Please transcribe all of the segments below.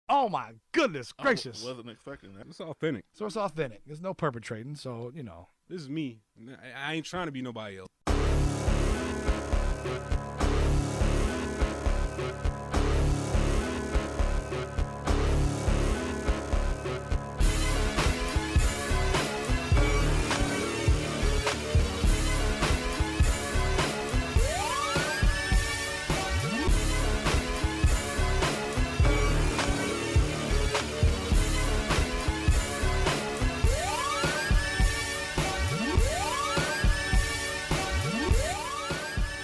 Oh my goodness gracious! I wasn't expecting that. It's authentic. So it's authentic. There's no perpetrating. So This is me. I ain't trying to be nobody else.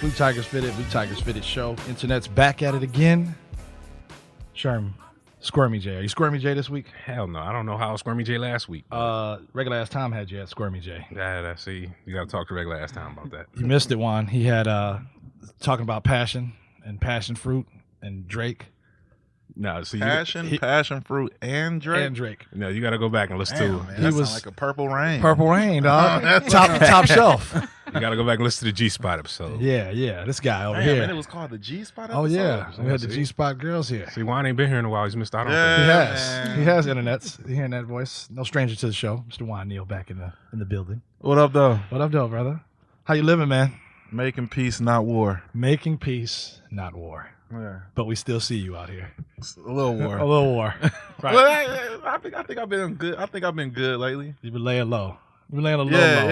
We Tigers Fitted show. Internet's back at it again. Sherm, Squirmy J. Are you Squirmy J this week? Hell no. I don't know how Squirmy J last week. Regular ass Tom had you at Squirmy J. Yeah, see. You got to talk to regular ass time about that. You missed it, Juan. He had talking about passion and passion fruit and Drake. No, see, Passion fruit, and Drake. And Drake. No, you got to go back and listen Damn, to man, it. that was sound like a Purple Rain. Purple Rain, dog. top shelf. You got to go back and listen to the G Spot episode. Yeah. This guy over Damn, here. man, it was called the G Spot Oh episode? yeah, we had the See? G Spot girls here. See, Juan ain't been here in a while. He's missed out on Yeah. things. He has internets. You hearing that voice? No stranger to the show. Mr. Juan Neal back in the building. What up, though? What up, though, brother? How you living, man? Making peace, not war. Making peace, not war. Yeah. But we still see you out here. It's a little war. A little war. Right. Well, I think I've been good. I think I've been good lately. You've been laying low. You've been laying a little Yeah. low.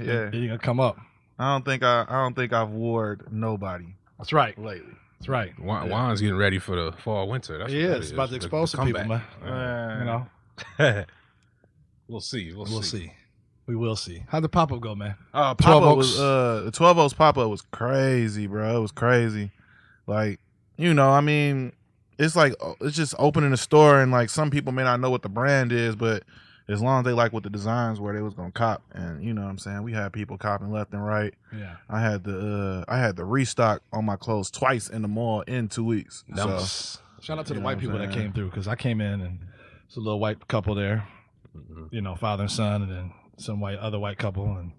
Yeah. Then you're gonna come up. I don't think I've warred nobody That's right. lately. That's right. Juan's getting ready for the fall winter. That's He what that is about to expose The some people, comeback. man. You know, We'll see. we'll see. We will see. How'd the pop up go, man? Pop 12 up Oaks. was the 12 Oaks pop up was crazy, bro. It was crazy. Like, I mean, it's like it's just opening a store, and like some people may not know what the brand is, but as long as they like what the designs were, they was gonna cop. And you know what I'm saying? We had people copping left and right. Yeah. I had the restock on my clothes twice in the mall in 2 weeks. Shout out to the You know white what people I'm that saying? came through, because I came in and it's a little white couple there, father and son, and then some other white couple, and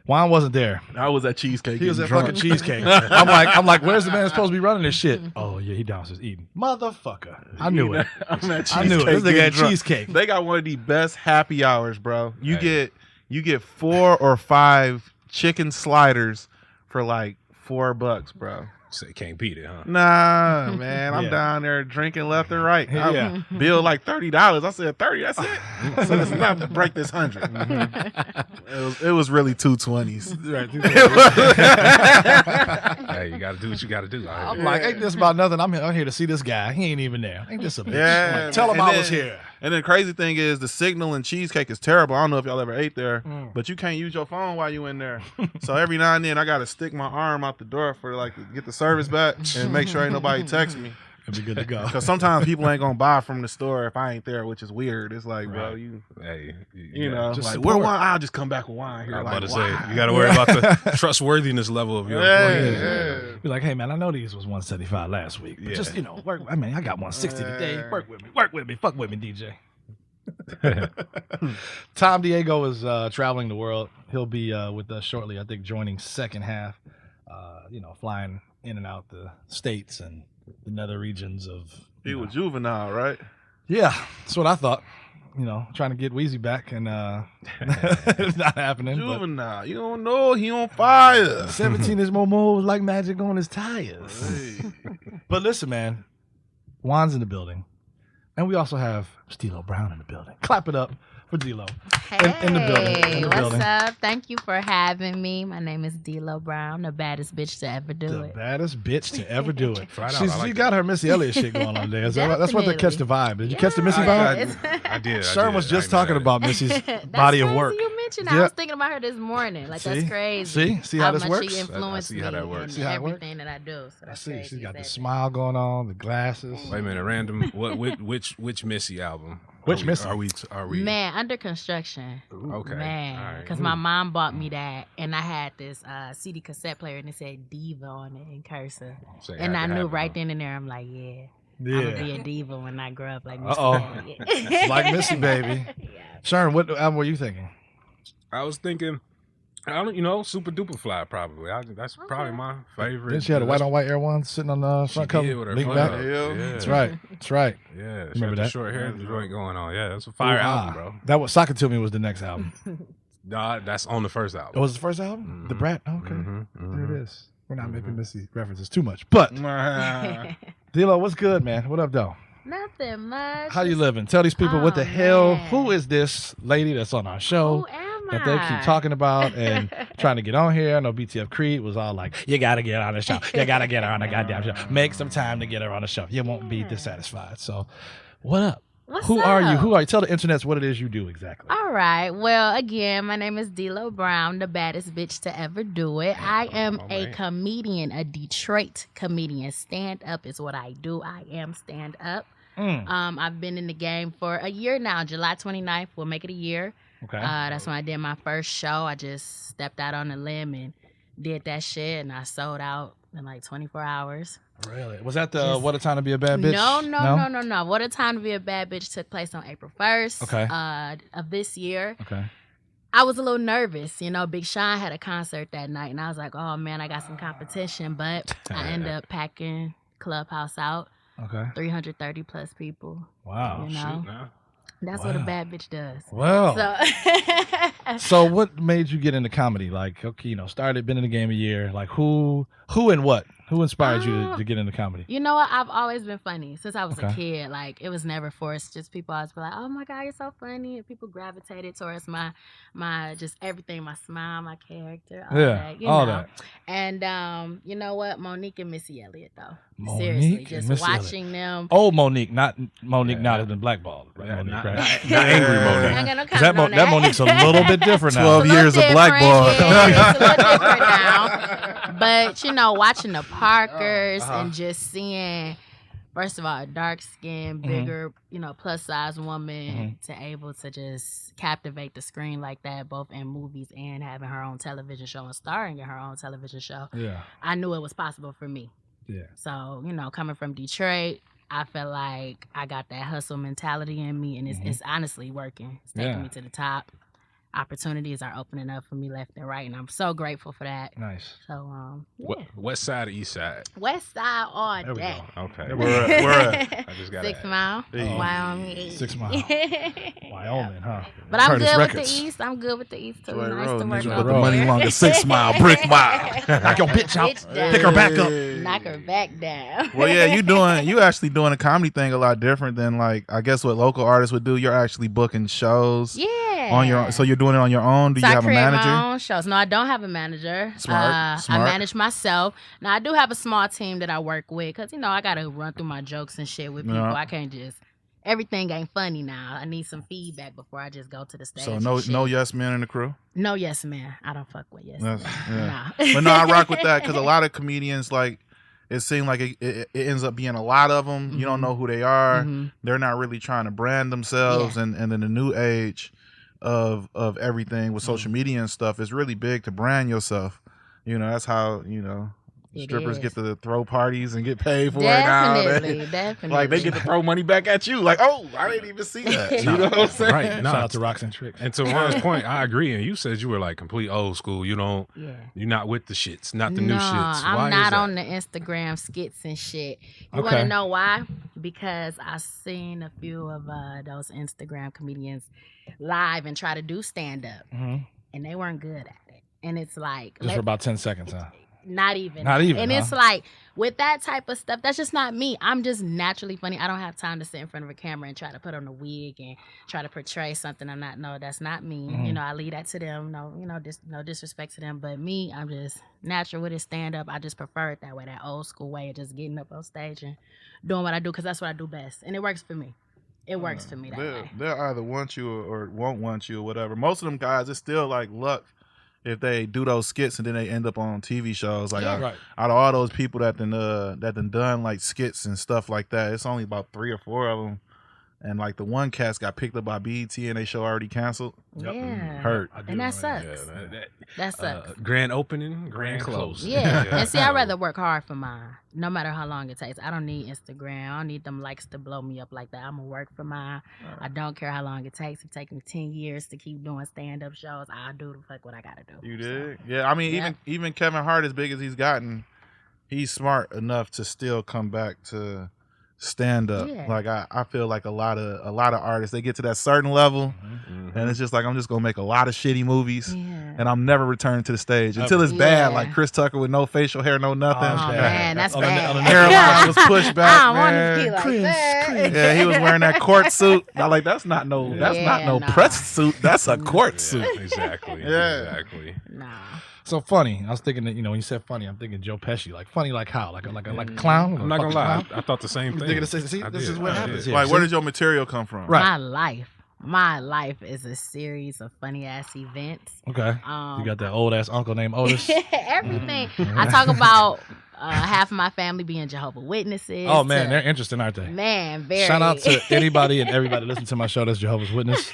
Juan wasn't there. I was at Cheesecake. He was at getting fucking drunk. Cheesecake. I'm like, where's the man supposed to be running this shit? Oh yeah, he downstairs eating. Motherfucker. I knew it. I'm at I knew it. This Cheesecake nigga getting had drunk. Cheesecake. They got one of the best happy hours, bro. You Hey. get 4 or 5 chicken sliders for like $4, bro. Say can't beat it, huh? Nah, man, I'm Yeah. down there drinking left and right. Yeah. I billed like $30. I said 30. That's it. So it's enough to break this 100. It was really 220s. Right. Hey, you got to do what you got to do. I'm like, ain't this about nothing? I'm here to see this guy. He ain't even there. Ain't this a bitch? Yeah, I'm like, tell him and I was then- here. And then the crazy thing is the signal in Cheesecake is terrible. I don't know if y'all ever ate there, but you can't use your phone while you in there. So every now and then I gotta stick my arm out the door for like to get the service back and make sure ain't nobody text me. It'll be good to go. Because sometimes people ain't gonna buy from the store if I ain't there, which is weird. It's like, bro, Right. Hey, you know, just like support. where wine? I'll just come back with wine here. I was Like, about to say, why? you got to worry about the trustworthiness level of your employees. Yeah. Be like, hey man, I know these was 175 last week, but Yeah. just work. I mean, I got 160 today. Yeah. Work with me, fuck with me, DJ. Tom Diego is traveling the world. He'll be with us shortly. I think joining second half. Flying in and out the states and the nether regions of. He was juvenile, right? Yeah, that's what I thought. Trying to get Weezy back, and it's not happening. but Juvenile. You don't know he on fire. 17 is more moves like magic on his tires. Hey. But listen, man, Juan's in the building, and we also have Dee Lo Brown in the building. Clap it up for Dee Lo. Hey, in the building, in the what's building. up? Thank you for having me. My name is Dee Lo Brown, the baddest bitch to ever do The it. baddest bitch to ever do it. Flat out, She's, I like she that. got her Missy Elliott shit going on there. Is that right? That's what they catch the vibe. Did you catch the Missy vibe? I did. Sherm was just talking about Missy's That's body of crazy work. You mentioned Yeah. I was thinking about her this morning. Like See? that's crazy. See how this much works? She influenced I see how that me works. in See how it works? everything that I do. So I that's see. crazy. She's got the That- smile going on, the glasses. Wait a minute, random. Which Missy album? Which Missy? Are we? Man, under construction. Okay. Man, All right. because my mom bought me that, and I had this CD cassette player, and it said Diva on it in cursive. Say, And had I to knew happen, right huh? then and there, I'm like, yeah. I'm Yeah. gonna be a diva when I grow up like Missy. Uh-oh. Elliott. Like Missy, baby. Yeah. Sherm, what album were you thinking? I was thinking I don't, super duper fly probably. That's probably my favorite. Then she had a white on white Air One sitting on the front cover. Did with her Lean foot back. up. Yeah. That's right. That's right. Yeah, she Remember had the that? short hair joint going on. Yeah, that's a fire album, bro. That was Sock It To Me was the next album. Nah, that's on the first It album. was the first album? The Brat? Okay. Mhm, There mhm. it is. We're not making Missy references too much. But, Dee Lo, what's good, man? What up, though? Nothing much. How you living? Tell these people what the hell, man. who is this lady that's on our show Who am that they keep I? talking about and trying to get on here? I know BTF Creed was all like, you got to get on the show. You got to get her on the goddamn show. Make some time to get her on the show. You won't be dissatisfied. So, what up? What's Who are you? up? Who are you? Tell the internets what it is you do exactly. All right. Well, again, my name is Dee Lo Brown, the baddest bitch to ever do it. I am a comedian, a Detroit comedian. Stand up is what I do. I am stand up. I've been in the game for a year now. July 29th will make it a year. Okay. That's when I did my first show. I just stepped out on a limb and did that shit, and I sold out in like 24 hours. Really? Was that the What a Time to Be a Bad Bitch? No. What a Time to Be a Bad Bitch took place on April 1st of this year. Okay. I was a little nervous. Big Sean had a concert that night, and I was like, oh, man, I got some competition. But I ended up packing Clubhouse out. Okay. 330 plus people. Wow. That's what a bad bitch does. Well. So, So what made you get into comedy? Like, okay, been in the game a year. Like, who and what? Who inspired you to get into comedy? you know what? I've always been funny since I was a Okay. kid. Like, it was never forced. Just people always be like, "Oh my God, you're so funny," and people gravitated towards my just everything, my smile, my character, all that. all that. And you know what? Monique and Missy Elliott, though. Monique Seriously, and just Missy watching them. Old Monique, not Monique now that's been blackballed. Right? Yeah, Monique, not right? angry I Monique. ain't got no 'Cause comment on that Monique's a little bit different now. 12 years of blackball. Yeah, it's a little different now. But watching the Parkers and just seeing, first of all, a dark skinned, bigger, plus size woman to able to just captivate the screen like that, both in movies and having her own television show and starring in her own television show. Yeah. I knew it was possible for me. Yeah. So, coming from Detroit, I felt like I got that hustle mentality in me, and it's honestly working. It's taking me to the top. Opportunities are opening up for me left and right, and I'm so grateful for that. Nice. So, West side or east side? West Side all There we day. go. Okay. Where at? I just got 6 Mile, Hey. Wyoming. 6 Mile. Wyoming, huh? But I'm Curtis good Records. with the East. I'm good with the East too. Right Nice road, to work nigga. over Put the money there. along a 6 Mile, brick mile. Knock your bitch out. Bitch down. Pick her back up. Knock her back down. Well, yeah, you actually doing a comedy thing a lot different than like I guess what local artists would do. You're actually booking shows Yeah. on your own. So you're doing it on your own. Do So you I have a create manager? my own shows. No, I don't have a manager. Smart. I manage myself. Now I do have a small team that I work with because I gotta run through my jokes and shit with people. Yeah. I can't just everything ain't funny now. I need some feedback before I just go to the stage. So and no shit. yes men in the crew. No yes man. I don't fuck with yes man. Yeah. No. But no, I rock with that because a lot of comedians like it seems like it ends up being a lot of them. You don't know who they are. Mhm. They're not really trying to brand themselves, and in the new age of everything with social media and stuff, it's really big to brand yourself. That's how It strippers is. get to throw parties and get paid for it now. Definitely. Like they get to throw money back at you. Like, oh, I didn't even see that. You know what I'm saying? Right. No, Shout out to Rocks and Tricks. and to Ron's point, I agree. And you said you were like complete old school. You're not with the shits, not the new shits. Why I'm is not that? on the Instagram skits and shit. You want Okay. to know why? Because I've seen a few of those Instagram comedians live and try to do stand up, and they weren't good at it. And it's like Just for about 10 seconds, huh? not even. Not even, And huh? it's like with that type of stuff, that's just not me. I'm just naturally funny. I don't have time to sit in front of a camera and try to put on a wig and try to portray something I'm not. No, that's not me. I leave that to them. No, no disrespect to them. But me, I'm just natural with it. Stand up. I just prefer it that way, that old school way of just getting up on stage and doing what I do because that's what I do best, and it works for me. It works for me that way. They'll either want you or won't want you or whatever. Most of them guys, it's still like luck if they do those skits and then they end up on TV shows. Like Yeah. Right. out of all those people that done like skits and stuff like that, it's only about 3 or 4 of them and like the one cast got picked up by BET and they show already canceled. Yeah. Hurt. I do And that remember sucks. Yeah, That sucks. grand opening, grand close. Yeah. And see, I'd rather work hard for mine, no matter how long it takes. I don't need Instagram. I don't need them likes to blow me up like that. I'm going to work for mine. I don't care how long it takes. It takes me 10 years to keep doing stand-up shows. I'll do the fuck what I got to do. You did? Yeah, I mean, Yep. even Kevin Hart, as big as he's gotten, he's smart enough to still come back to stand up. Yeah. Like I feel like a lot of artists, they get to that certain level, and it's just like, I'm just gonna make a lot of shitty movies, Yeah. and I'm never returning to the stage until it's bad. Yeah. Like Chris Tucker with no facial hair, no nothing. Oh, man, that's On the- bad. on the Hairline was pushed back. I don't want man. to be like that. Yeah, he was wearing that court suit. I'm like, that's not no Yeah, nah. press suit. That's a court Yeah, suit. exactly. Yeah. Exactly. Nah. So funny. I was thinking that, when you said funny, I'm thinking Joe Pesci. Like funny, like how? Like a clown? I'm not gonna Fucking lie. clown? I thought the same You thing. thinking the same- see, I this did, is what I happens did. here. Like, where did your material come from? Right. My life is a series of funny ass events. Okay. You got that old ass uncle named Otis. Everything. I talk about half of my family being Jehovah's Witnesses. Oh man, to- they're interesting, aren't they? man, very. Shout out to anybody and everybody listening to my show that's Jehovah's Witness.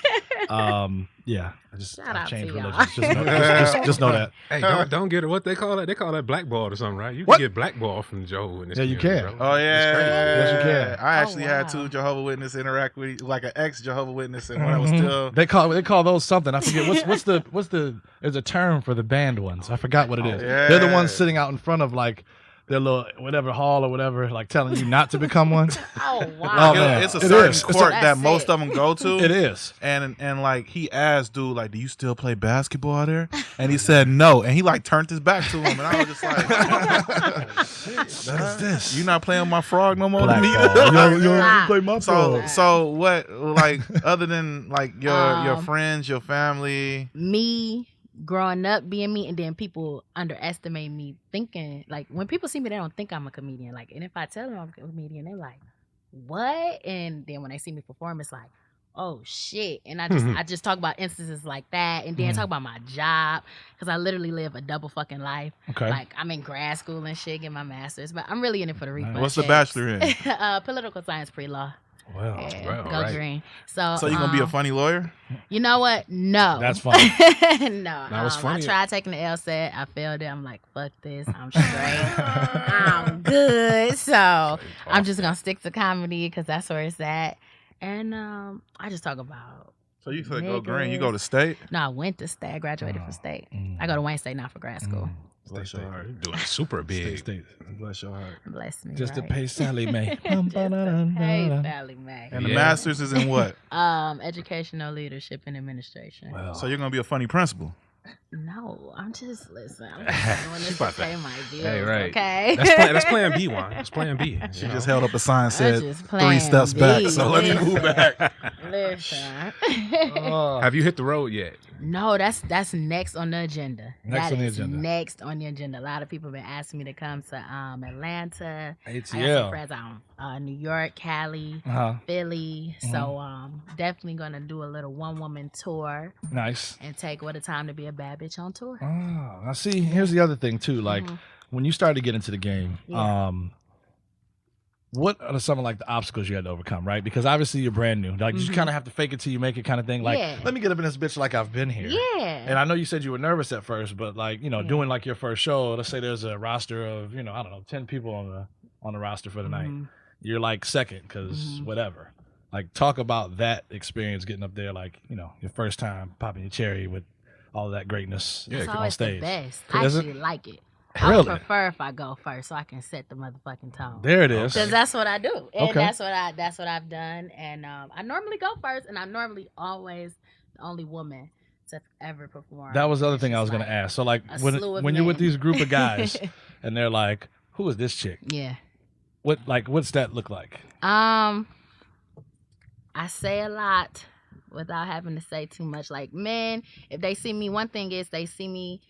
Yeah, Shout I've out to changed y'all. religions. Just know that. Hey, don't get it. What they call it? They call that blackballed or something, right? You What? can get blackballed from Jehovah. Yeah, you can. Oh yeah, It's crazy. Yes, you can. I actually had wow. two Jehovah's Witness interact with, like an ex Jehovah's Witness, and when I was still. They call those something. I forget what's the there's a term for the banned ones. I forgot what it is. yeah. They're the ones sitting out in front of like their little whatever hall or whatever, like telling you not to become one. Oh wow. Oh, man. It's a It certain is. court That's that most it. of them go to. It is. And like he asked dude, like, do you still play basketball there? And he said no, and he like turned his back to him, and I was just like, What is this? you not playing with my frog no more? Black to me? ball. You Stop. play my frog. So what, like, other than like your Um, friends, your family? Me growing up being me, and then people underestimate me thinking, like, when people see me, they don't think I'm a comedian. Like, and if I tell them I'm a comedian, they're like, what? And then when they see me perform, it's like, oh shit. And I just talk about instances like that, and then talk about my job, because I literally live a double fucking life. Okay. Like, I'm in grad school and shit, getting my master's, but I'm really in it for the refund. What's the checks. bachelor in? Political science, pre-law. Well, Yeah, well, go right. green. So So you gonna be a funny lawyer? You know what? No. That's funny. No. That was funny. I tried taking the LSAT. I failed it. I'm like, fuck this. I'm straight. I'm good. So I'm just gonna stick to comedy because that's where it's at. And I just talk about. So you said go green. You go to state? No, I went to state. I graduated from state. I go to Wayne State now for grad school. Bless your heart. You're doing super big. Stay. Bless your heart. Bless me. Just to right? pay Sally Mae. Hey, Sally Mae. And the Yeah. master's is in what? Educational leadership and administration. Well, So you're gonna be a funny principal. No, I'm just I'm just doing this to pay my bills. Hey, right. Okay. That's plan B, Juan. That's plan B. She just held up a sign That's said just 3 plan steps back. B. So let me move back. Listen. Have you hit the road yet? No, that's next on the agenda. Next That on the is agenda. next on the agenda. A lot of people have been asking me to come to Atlanta. I got some ATL. friends out New York, Cali, Uh-huh. Philly. So definitely gonna do a little one-woman tour Nice. and take What a Time to Be a Bad Bitch on tour. Oh, now see, here's the other thing too. Like when you started to get into the game, Yeah. what are some of like the obstacles you had to overcome, right? Because obviously you're brand new. Like you kind of have to fake it till you make it kind of thing. Like, Yeah. let me get up in this bitch like I've been here. Yeah. And I know you said you were nervous at first, but like, doing like your first show, let's say there's a roster of, I don't know, 10 people on the roster for the night. You're like second because whatever. Like talk about that experience getting up there, like, your first time popping your cherry with all of that greatness It's on always stage. the best. I Is it? actually like it. I Really? would prefer if I go first so I can set the motherfucking tone. There it is. Because that's what I do, and Okay. that's what I've done. And I normally go first, and I'm normally always the only woman to ever perform. That was the other It's thing I just was going to ask. So like a slew of when you're with men. these group of guys and they're like, who is this chick? Yeah. What's that look like? I say a lot without having to say too much. Like, men, if they see me, one thing is they see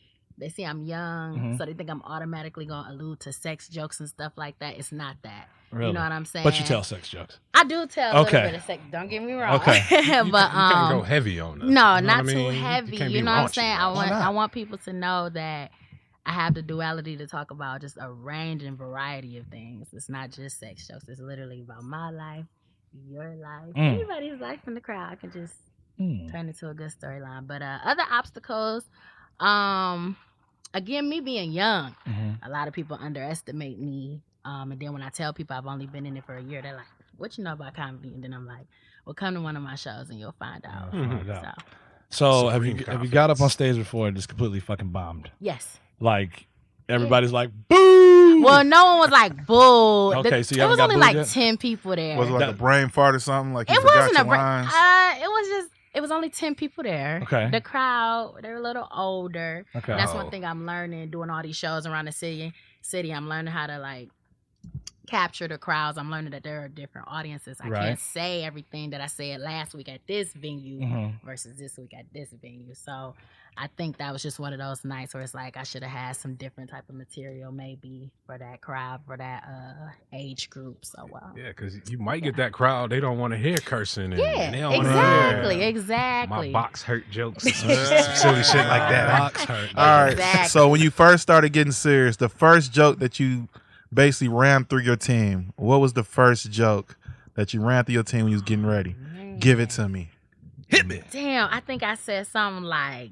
I'm young, so they think I'm automatically going to allude to sex jokes and stuff like that. It's not that. Really? You know what I'm saying? But you tell sex jokes. I do tell a Okay. little bit of sex. Don't get me wrong. Okay. You but can't go heavy on no, us. You know what not I mean? too heavy. can't You be know what I'm raunchy. saying? Why not? I want people to know that I have the duality to talk about just a range and variety of things. It's not just sex jokes. It's literally about my life your life, anybody's life in the crowd can just turn into a good storyline. But other obstacles, again, me being young, a lot of people underestimate me. And then when I tell people I've only been in it for a year, they're like, "What you know about comedy?" And then I'm like, "Well, come to one of my shows and you'll find out." So have you got up on stage before and just completely fucking bombed? Yes. Like everybody's like, "Boo!" Well, no one was like, "Boo!" Okay, so you it was haven't only got like booed yet? 10 people there. Was it like a brain fart or something? Like you It forgot wasn't your a brain. lines? It was only 10 people there. Okay. The crowd, they were a little older. Okay. And that's one thing I'm learning doing all these shows around the city. I'm learning how to like capture the crowds. I'm learning that there are different audiences. I can't say everything that I said last week at this venue versus this week at this venue. So I think that was just one of those nights where it's like I should have had some different type of material maybe for that crowd, for that age group. So yeah, because you might get that crowd, they don't want to hear cursing. And they don't exactly. My box hurt jokes, some silly shit like that. Box hurt. All right. So when you first started getting serious, the first joke that you basically ran through your team, what was the first joke that you ran through your team when you was getting ready? Give it to me. Hit me. Damn, I think I said something like,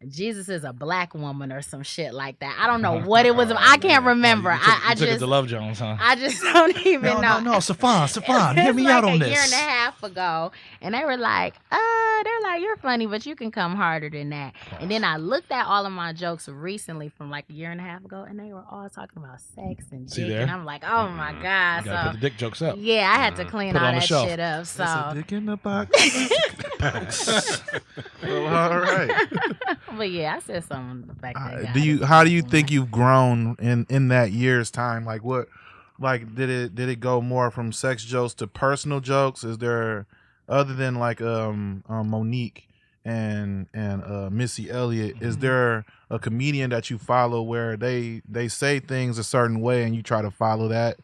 Jesus is a black woman or some shit like that. I don't know what it was. I can't remember. I took it to Love Jones, huh? I just don't even know. No, Safan, hear me out on this. A year and a half ago, and they were like, you're funny, but you can come harder than that. And then I looked at all of my jokes recently from like a year and a half ago, and they were all talking about sex and dick, and I'm like, oh my god. You gotta put the dick jokes up. Yeah, I had to clean all that shit up. So a dick in the box. Well, all right. But yeah, I said something back then. How do you think you've grown in that year's time? Like what? Like did it go more from sex jokes to personal jokes? Is there other than like Monique and Missy Elliott? Is there a comedian that you follow where they say things a certain way and you try to follow that?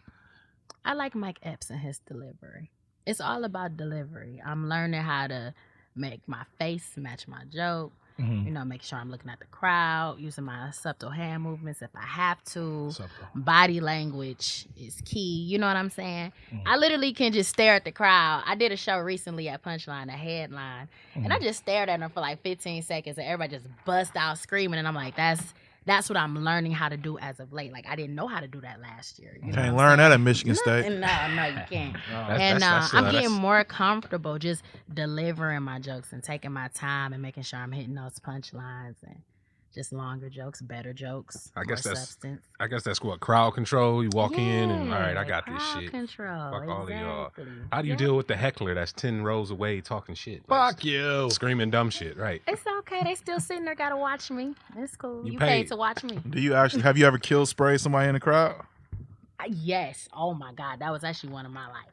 I like Mike Epps and his delivery. It's all about delivery. I'm learning how to make my face match my joke. Make sure I'm looking at the crowd, using my subtle hand movements if I have to. Body language is key. You know what I'm saying? I literally can just stare at the crowd. I did a show recently at Punchline, a headline, and I just stared at them for like 15 seconds, and everybody just bust out screaming, and I'm like, that's what I'm learning how to do as of late. Like, I didn't know how to do that last year. You can't learn that at Michigan State. No, you can't. I'm getting more comfortable just delivering my jokes and taking my time and making sure I'm hitting those punchlines and just longer jokes, better jokes, substance. I guess that's what, crowd control. You walk in and, all right, I got this shit. Control. Fuck all of y'all. How do you deal with the heckler that's 10 rows away talking shit? Fuck you. Screaming dumb shit, right? It's okay. They still sitting there, gotta watch me. It's cool. You paid to watch me. Have you ever killed spray somebody in the crowd? Yes. Oh my God. That was actually one of my like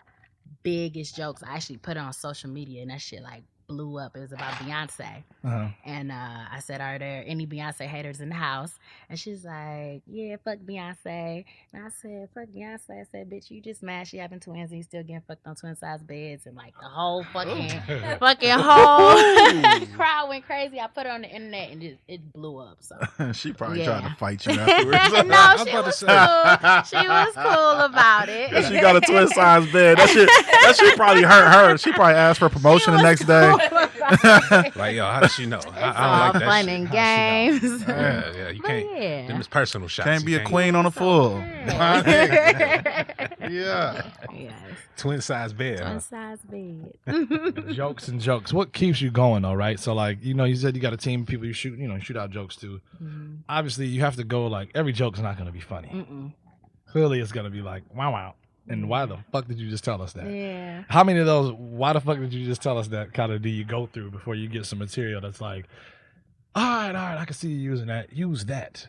biggest jokes. I actually put it on social media and that shit like blew up. It was about Beyonce. And I said, are there any Beyonce haters in the house? And she's like, yeah, fuck Beyonce. And I said, fuck Beyonce. I said, bitch, you just mad she having twins and you still getting fucked on twin size beds. And like the whole fucking whole crowd went crazy. I put it on the internet and it blew up. So she probably tried to fight you afterwards. No, she was cool. She was cool about it. She got a twin size bed. That shit probably hurt her. She probably asked for promotion the next day. Like, yo, how does she know? I don't like that fun shit. and games. Yeah, you can't. Yeah. Them is personal shots. Can't be a queen on a full. Yes. Twin size bed. Twin size bed. Jokes and jokes. What keeps you going though, right? So like, you said you got a team of people you shoot out jokes to. Obviously, you have to go like every joke's not gonna be funny. Clearly, it's gonna be like wow. And why the fuck did you just tell us that? Yeah. How many of those, why the fuck did you just tell us that kind of do you go through before you get some material that's like, all right, I can see you using that. Use that.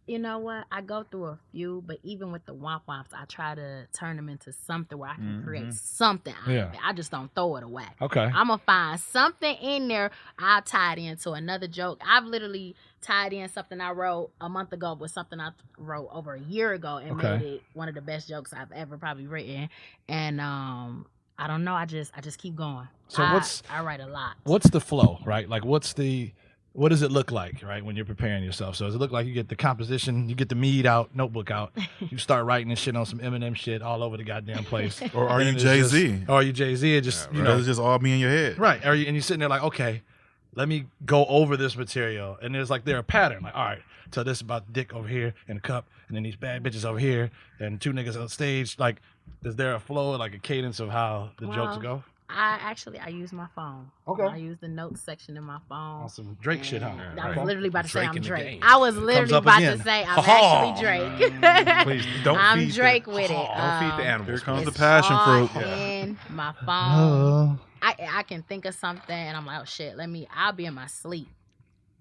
You know what? I go through a few, but even with the womp womps, I try to turn them into something where I can create something out of it. I just don't throw it away. Okay. I'm going to find something in there. I'll tie it into another joke. I've literally tied in something I wrote a month ago with something I wrote over a year ago and made it one of the best jokes I've ever probably written. And I don't know. I just keep going. So I write a lot. What's the flow, right? Like what's the what does it look like, right, when you're preparing yourself? So does it look like you get the composition, you get the mead out, notebook out, you start writing this shit on some Eminem shit all over the goddamn place? Or are And you then it's Jay-Z? just- Or are you Jay-Z? And just, you Or know, does it just all be in your head? right. And you're sitting there like, okay, let me go over this material. And there's like, a pattern. Like, all right, tell this about dick over here in a cup, and then these bad bitches over here, and 2 niggas on stage. Like, is there a flow, like a cadence of how the jokes go? I use my phone. Okay. I use the notes section in my phone. On some Drake shit, huh? I was literally about to say Drake I'm in the Drake. game. I was literally up about again. to say I'm actually Drake. Please don't I'm feed Drake with it. Don't feed the animals. Here comes the It's passion all fruit. in my phone. I can think of something and I'm like, oh shit, I'll be in my sleep.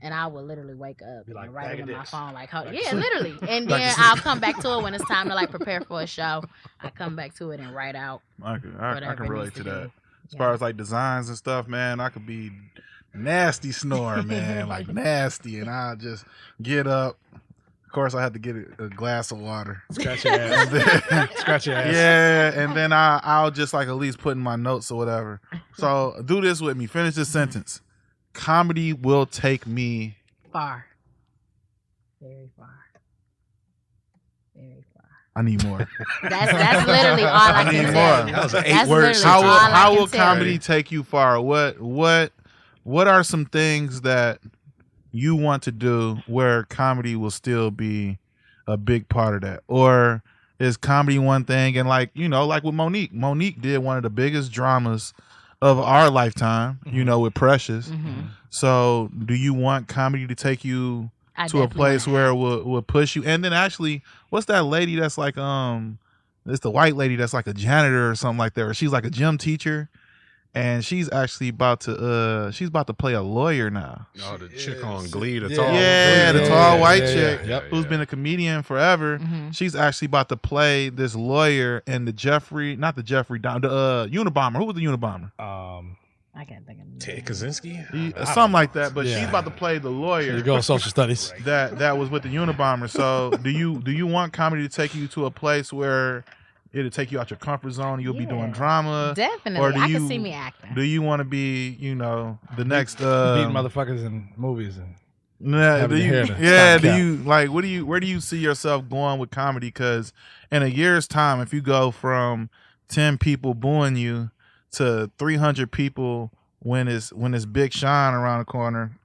And I will literally wake up like, and write bag it of in my dicks. phone, like, Like yeah, sleep. literally. And Like then sleep. I'll come back to it when it's time to like prepare for a show. I come back to it and write out I whatever can it relate needs to to that. be. As far as like designs and stuff, man, I could be nasty snoring, man, like nasty, and I just get up. Of course, I had to get a glass of water. Scratch your ass. Scratch your ass. Yeah, and then I'll just like at least put in my notes or whatever. So do this with me. Finish this sentence. Comedy will take me. Far. Very far. Very far. I need more. That's literally all I need can more. tell you. That was an That's 8-word literally sentence. How will, all I how can will tell comedy you. take you far? What are some things that you want to do where comedy will still be a big part of that? Or is comedy one thing? And like, you know, like with Monique did one of the biggest dramas of our lifetime, you know, with Precious. Mhm. So do you want comedy to take you I to a definitely place wanna where have- it will push you? And then actually, what's that lady that's like, it's the white lady that's like a janitor or something like that, or she's like a gym teacher. And she's actually about to play a lawyer now. Oh, the chick on Glee, the Yeah. tall, Yeah, the yeah, tall yeah, white yeah, chick yeah. Yep. who's been a comedian forever. Mhm. She's actually about to play this lawyer in the Unabomber. Who was the Unabomber? I can't think of the Ted name. Kaczynski. Something like that. But Yeah. she's about to play the There lawyer you go, social studies. that was with the Unabomber. So do you want comedy to take you to a place where it'll take you out your comfort zone? You'll be doing Yeah. drama. Definitely. Or do I you- can see me acting. Do you want to be, you know, the next Beating motherfuckers in movies. And Nah, having do to you? hear the Yeah, stop do count. you like? Where do you see yourself going with comedy? Because in a year's time, if you go from 10 people booing you to 300 people when it's Big Sean around the corner,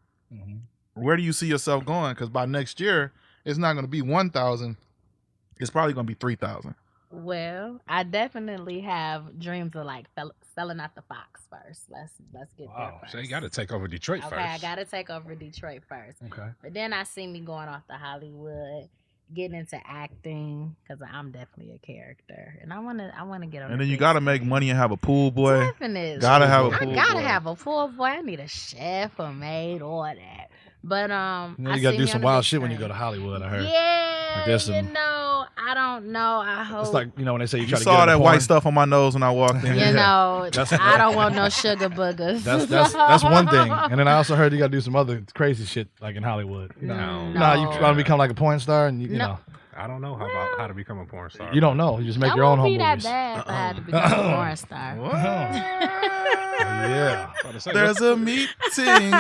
where do you see yourself going? Because by next year, it's not going to be 1,000. It's probably going to be 3,000. Well, I definitely have dreams of like selling out the Fox first. Let's get Wow. there first. So you got to take over Detroit Okay, first. I gotta take over Detroit first. Okay. But then I see me going off to Hollywood, getting into acting because I'm definitely a character, and I wanna get on. And the then you big got to make screen. money and have a pool boy. Definitely. Gotta have a I pool gotta boy. have a pool boy. I need a chef, a maid, all that. But And then I you got to see do me some on the wild big shit when you go screen. to Hollywood, I heard. Yeah, Like there's you some- know, I don't know. I hope. It's like, you know, when they say you You try to saw get into that porn. white stuff on my nose when I walked in. you know, That's- I don't want no sugar boogers. That's one thing. And then I also heard you got to do some other crazy shit like in Hollywood. You know, No. nah, you trying to become like a porn star and you No. know, I don't know how to become a porn star. you don't know. You just make That your own won't home be that movies. bad if I had to become a porn star. Yeah. About to say, There's a meeting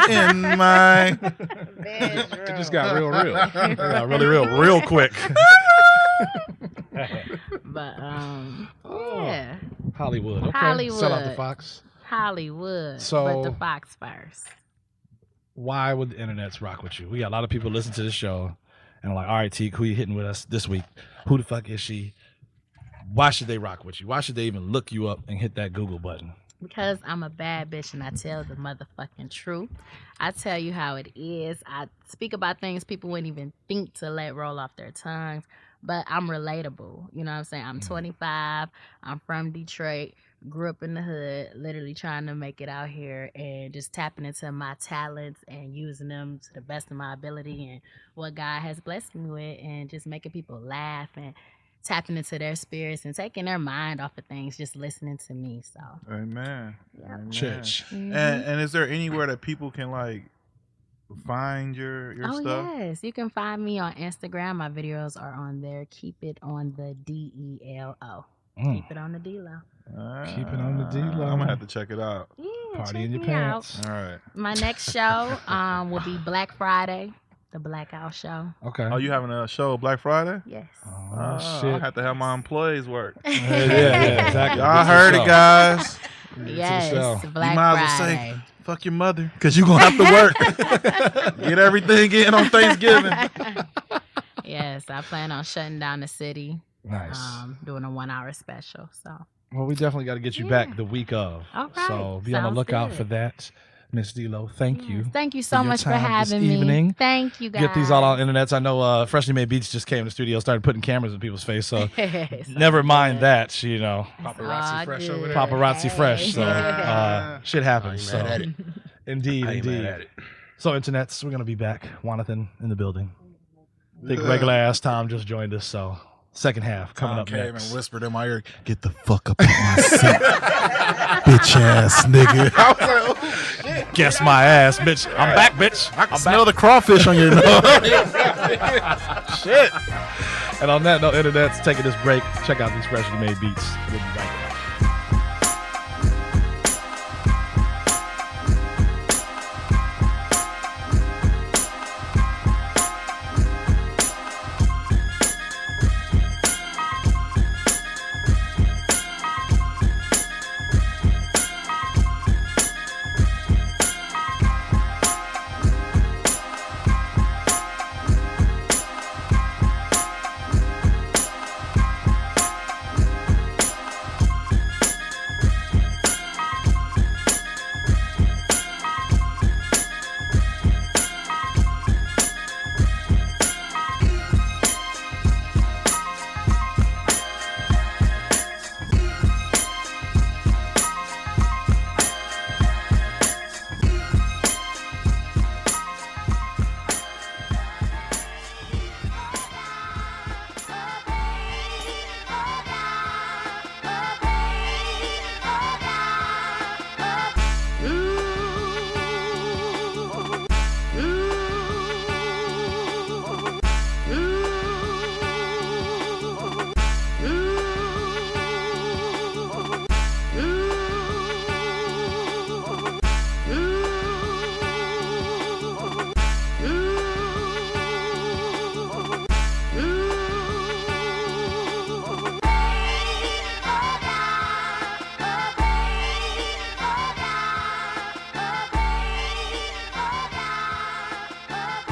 in my. it just got real. Yeah, really real quick. But yeah, Hollywood. Okay. Hollywood. Sell out the Fox. Hollywood. So- but the Fox first. Why would the internets rock with you? We got a lot of people listen to this show and are like, all right, Teek, who you hitting with us this week? Who the fuck is she? Why should they rock with you? Why should they even look you up and hit that Google button? Because I'm a bad bitch and I tell the motherfucking truth. I tell you how it is. I speak about things people wouldn't even think to let roll off their tongues. But I'm relatable. You know what I'm saying? I'm 25. I'm from Detroit. Grew up in the hood, literally trying to make it out here and just tapping into my talents and using them to the best of my ability and what God has blessed me with and just making people laugh and tapping into their spirits and taking their mind off of things, just listening to me. So, Amen. Amen. Church. And is there anywhere that people can like find your oh, stuff? yes. You can find me on Instagram. My videos are on there. Keep it on the DELO. Mm. Keep it on the D-Lo. Keep it on the D-Lo. I'm gonna have to check it out. Yeah. Party in check your me out. pants. All right. My next show will be Black Friday, the Blackout Show. Okay. Oh, you having a show Black Friday? Yes. Oh, I have to have my employees work. yeah, exactly. Y'all heard it, guys. Yes. show. Black You might as well Friday. say, fuck your mother, because you're going to have to work. Get everything in on Thanksgiving. Yes, I plan on shutting down the city. Nice. Doing a 1 hour special. So. Well, we definitely got to get you back the week of. All right. So be on the Sounds lookout good. for that. Miss Dee Lo, thank you. Thank you so your much for time having this me. evening. Thank you, guys. Get these all on internets. I know Freshly Made Beats just came to the studio, started putting cameras in people's face. So never mind that, you know. Paparazzi fresh over there. Paparazzi fresh. So Yeah. shit happens. I ain't mad at So it. indeed, I ain't mad indeed. at it. So internets, we're gonna be back. Jonathan in the building. Big regular ass Tom just joined us. So second half coming Tom up came next. and whispered in my ear, "Get the fuck up in my seat, bitch ass nigga." I was like, "Oh shit!" Guess my ass, bitch. I'm back, bitch. I can smell the crawfish on your nose. Shit. And on that note, internet's taking this break. Check out these Freshly Made Beats. We'll be right back.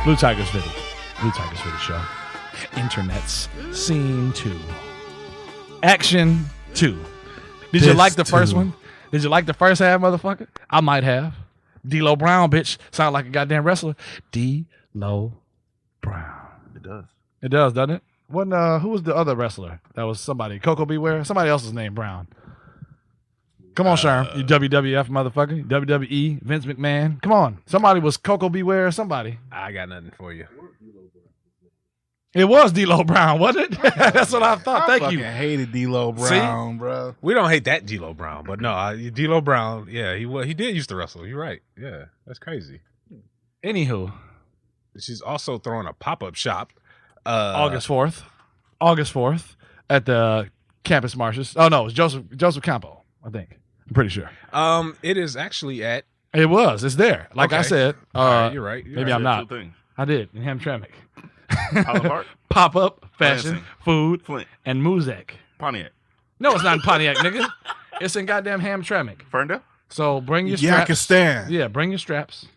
Blue Tigers Video. Blue Tigers Video Show. Internet's Scene 2. Action 2. Did you This like the first too. one? Did you like the first half, motherfucker? I might have. Dee Lo Brown, bitch. Sound like a goddamn wrestler. Dee Lo Brown. It does. It does, doesn't it? When, who was the other wrestler? That was somebody. Coco Beware? Somebody else's name, Brown. Come on, Sherm. You WWF motherfucker. WWE. Vince McMahon. Come on. Somebody was Coco Beware or somebody. I got nothing for you. It was Dee Lo Brown, wasn't it? That's what I thought. Thank you. I hated Dee Lo Brown, bro. We don't hate that D'Lo Brown, but no, D'Lo Brown, yeah, he did used to wrestle. You're right. Yeah, that's crazy. Anywho, She's also throwing a pop-up shop. August 4th at the Campus Martius. Oh no, it was Joseph Campo, I think. I'm pretty sure. It is actually at. It was. It's there. Like I Okay. said. All right, you're right. Maybe I'm not. I did in Hamtramck. Pop up, fashion, Lansing. food, Flint, and Muzak. Pontiac, No, it's not in Pontiac, nigga. It's in goddamn Hamtramck. Ferndale. So bring your straps. Yakistan. Yeah, bring your straps.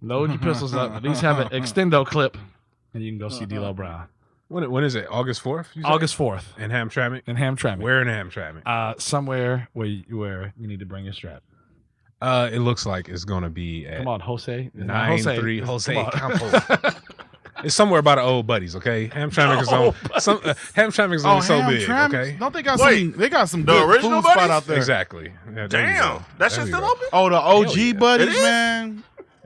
Load your pistols up. At least have an extendo clip, and you can go see D'Lo Brown. When is it? August 4th? August 4th In Hamtramck? in Hamtramck. Where in Hamtramck? Somewhere where you need to bring your strap. It looks like it's going to be at Come on, Jose. 9-3 Jose Come on. Campo. It's somewhere by the old buddies, okay? Hamtramck is on. Hamtramck is only so big, okay? Don't they got Wait, some? They got some the good original food spot buddies? out there. Exactly. Yeah, there you Damn, go. that There shit's you still go. open. Oh, the OG yeah. buddies, It is? man.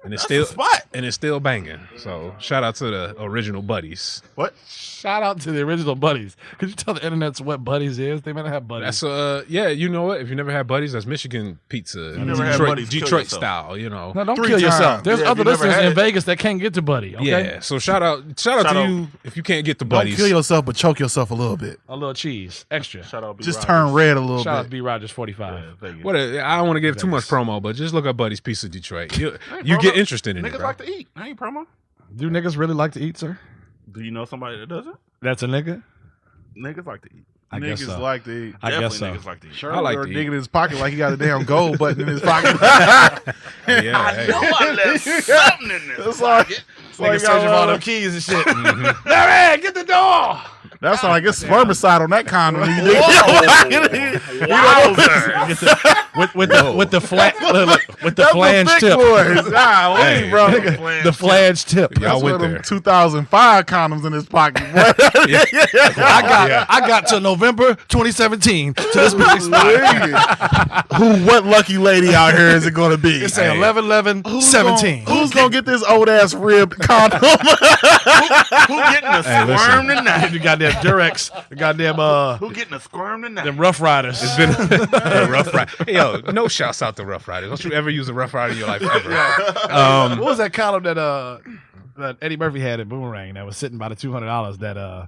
And it's That's the spot. and it's still banging. So shout out to the original buddies. What? Shout out to the original buddies. Could you tell the internet's what buddies is? They might have buddies. That's yeah, you know what? If you never had buddies, that's Michigan pizza. You never had buddies, kill Detroit yourself. style, you know. No, don't 3 kill yourself. times. There's Yeah, other if you never listeners had in it. Vegas that can't get to buddy. Okay? Yeah. So shout out Shout to out. you if you can't get the Don't buddies. kill yourself, but choke yourself a little bit. A little cheese, extra. Shout out B. Just Rogers. turn red a little Shout out to bit. B. Rogers 45. Yeah, Vegas. What I don't want to give too much promo, but just look up Buddy's Pizza Detroit. You Hey, get promo. interested in it, Niggas bro. like to eat. I ain't promo. Do niggas really like to eat, sir? Do you know somebody that doesn't? That's a nigga? Niggas like to eat. I guess Niggas so. like to eat. I guess Definitely so. niggas like to eat. Sherm I like over to digging eat. in his pocket like he got a damn gold button in his pocket. Yeah, I hey. know I left something in this It's like, pocket. it's like Niggas searching for all them keys and shit. Larry, get the door! that's like it's spermicide on that condom. With the flat with the That's flange thick tip. boys. Golly, Hey. bro. The flange tip. That's Y'all one went of them there. 2005 condoms in his pocket. Boy. I got to November 2017 to this big spot. What lucky lady out here is it going to be? It's saying 11/11/17. Who's going to get this old ass ribbed condom? Who getting a Hey, listen. squirm tonight? The goddamn Durex, the goddamn Who getting a squirm tonight? them Rough Riders. It's been a Rough Rider. Hey, yo, no shouts out to Rough Riders. Don't you ever use a Rough Rider in your life ever. What was that condom that Eddie Murphy had at Boomerang that was sitting by the $200 that Oh,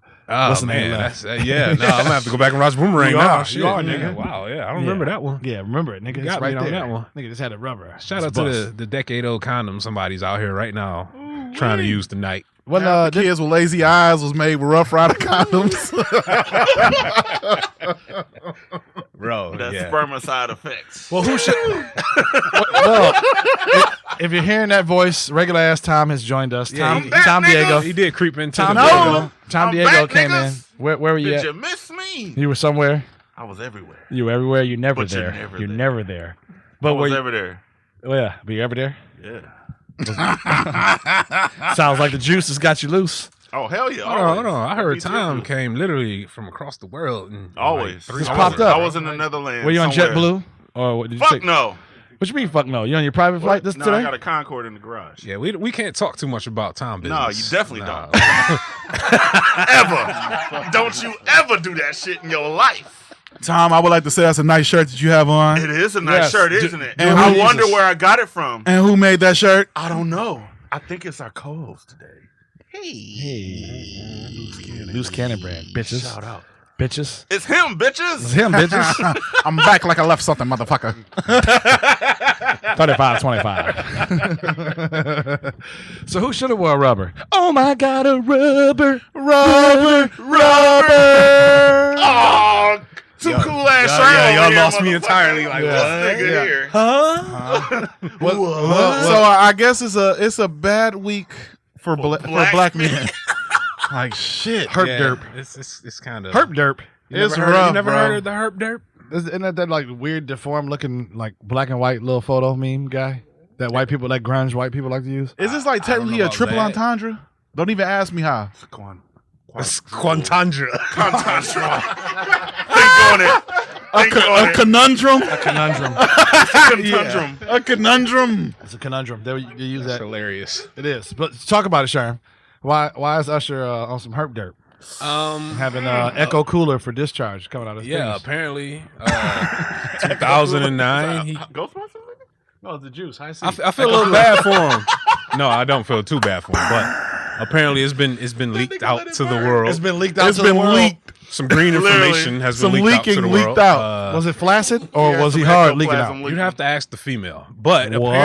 what's the name man, left? that's yeah. No, I'm gonna have to go back and watch Boomerang You now. are, Shit, you are, yeah. nigga. Wow, yeah, I don't remember that one. Yeah, remember it, nigga. You It's got right me on there. that one. Nigga just had a rubber. Shout It's out a to bust. the decade-old condom somebody's out here right now trying to use tonight. When The kids with lazy eyes was made with Rough Rider condoms. Bro, That yeah. spermicide effects. well, who should? well, if you're hearing that voice, regular ass Tom has joined us. Yeah, Tom, he- Tom back, Diego. He did creep into Tom the Diego. building. Tom I'm Diego back, came niggas. in. Where were you Did at? you miss me? You were somewhere. I was everywhere. You were everywhere. You're never But you're there. never You're there. never there. I But were was you? ever there. Oh, yeah. Were you ever there? Yeah. Sounds like the juice has got you loose. Oh hell yeah! Hold on. I heard BTF Tom Interviews. came literally from across the world. And Always. Like, Just I popped was- up. I was in the Netherlands. Were you on somewhere. JetBlue? Or what, did you Fuck take? no. What you mean, fuck no? You on your private flight this No, today? I got a Concorde in the garage. yeah, we can't talk too much about Tom business. No, you definitely Nah. don't. Ever. Don't you ever do that shit in your life. Tom, I would like to say that's a nice shirt that you have on. It is a nice Yes. shirt, isn't it? and I who- wonder Jesus. where I got it from. And who made that shirt? I don't know. I think it's our co-host today. Loose cannon brand. Bitches. Shout out. Bitches. It's him, It's bitches. him, bitches. I'm back like I left something, motherfucker. 35-25. So who should have wore a rubber? Oh my God, a rubber. Rubber. Oh, too cool ass shirt. yeah, y'all over here, lost me motherfucker. entirely, like, This what? nigga Yeah. here. So I guess it's a bad week for black men. Like shit. Herp Yeah, derp. It's kind of Herp derp. It's You rough, never bro. heard of the herp derp? Isn't that like weird, deformed looking, like black and white little photo meme guy that white people, that grunge white people like to use? Is this like I don't know technically a about triple that. entendre? Don't even ask me how. It's Quantandra. Contantra. Think on it. Think on A it. conundrum? Conundrum. Conundrum. A conundrum. It's a conundrum. They use That's that. hilarious. It is. But talk about it, Sherm. Why is Usher on some herp derp? Having Echo Cooler for discharge coming out of his Yeah, penis. apparently 2009 he Ghostbusters? No, it's the juice. High C. I feel a little bad for him. No, I don't feel too bad for him, but apparently it's been leaked out to the world. It's been leaked out It's to the been world. leaked. Some green information has been Some leaked out to leaking the leaked world. out. Was it flaccid or Yeah, was he some hard leaking out? ectoplasm You'd have to ask the female, but What?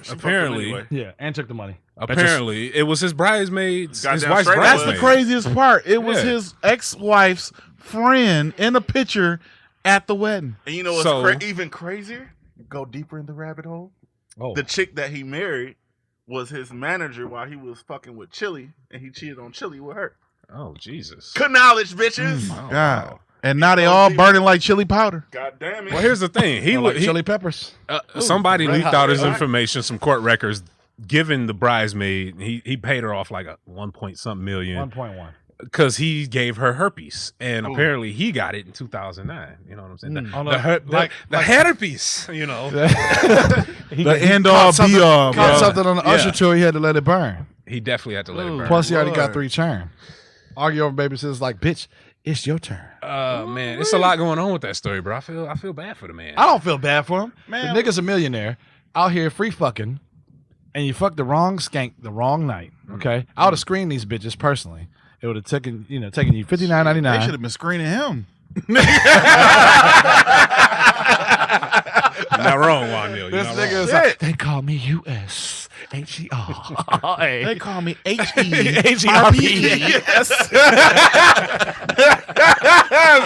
apparently, anyway. Yeah, and took the money. apparently, it was his bridesmaid's, his Goddamn wife's straight That's away. the bridesmaid. craziest part. It was Yeah. his ex-wife's friend in a picture at the wedding. And you know what's So- even crazier? Go deeper in the rabbit hole. Oh, The chick that he married was his manager while he was fucking with Chili, and he cheated on Chili with her. Oh Jesus! Good knowledge, bitches. Oh, God. wow. And now they all burning like chili powder. God damn it. Well, here's the thing. He like would chili peppers. somebody red leaked hot, out his red hot. information, some court records, given the bridesmaid. He paid her off like a 1-point-something million 1.1. because he gave her herpes, and apparently he got it in 2009. You know what I'm saying? Oh, no. The Like herpes, you know. The end all be all, Caught bro. something on the Usher tour. He had to let it burn. He definitely had to let it burn. Plus, he already got 3 churn. Argue over babysitters like, bitch, it's your turn. Man, it's a lot going on with that story, bro. I feel bad for the man. I don't feel bad for him. Man, The nigga's a millionaire out here free fucking, and you fucked the wrong skank the wrong night. Okay, I would have screened these bitches personally. It would have taken you $59.99. They should have been screening him. You're not wrong, Juan Neal. This nigga is like, they call me U.S. H-E-R. They call me H-E. H-E-R-P.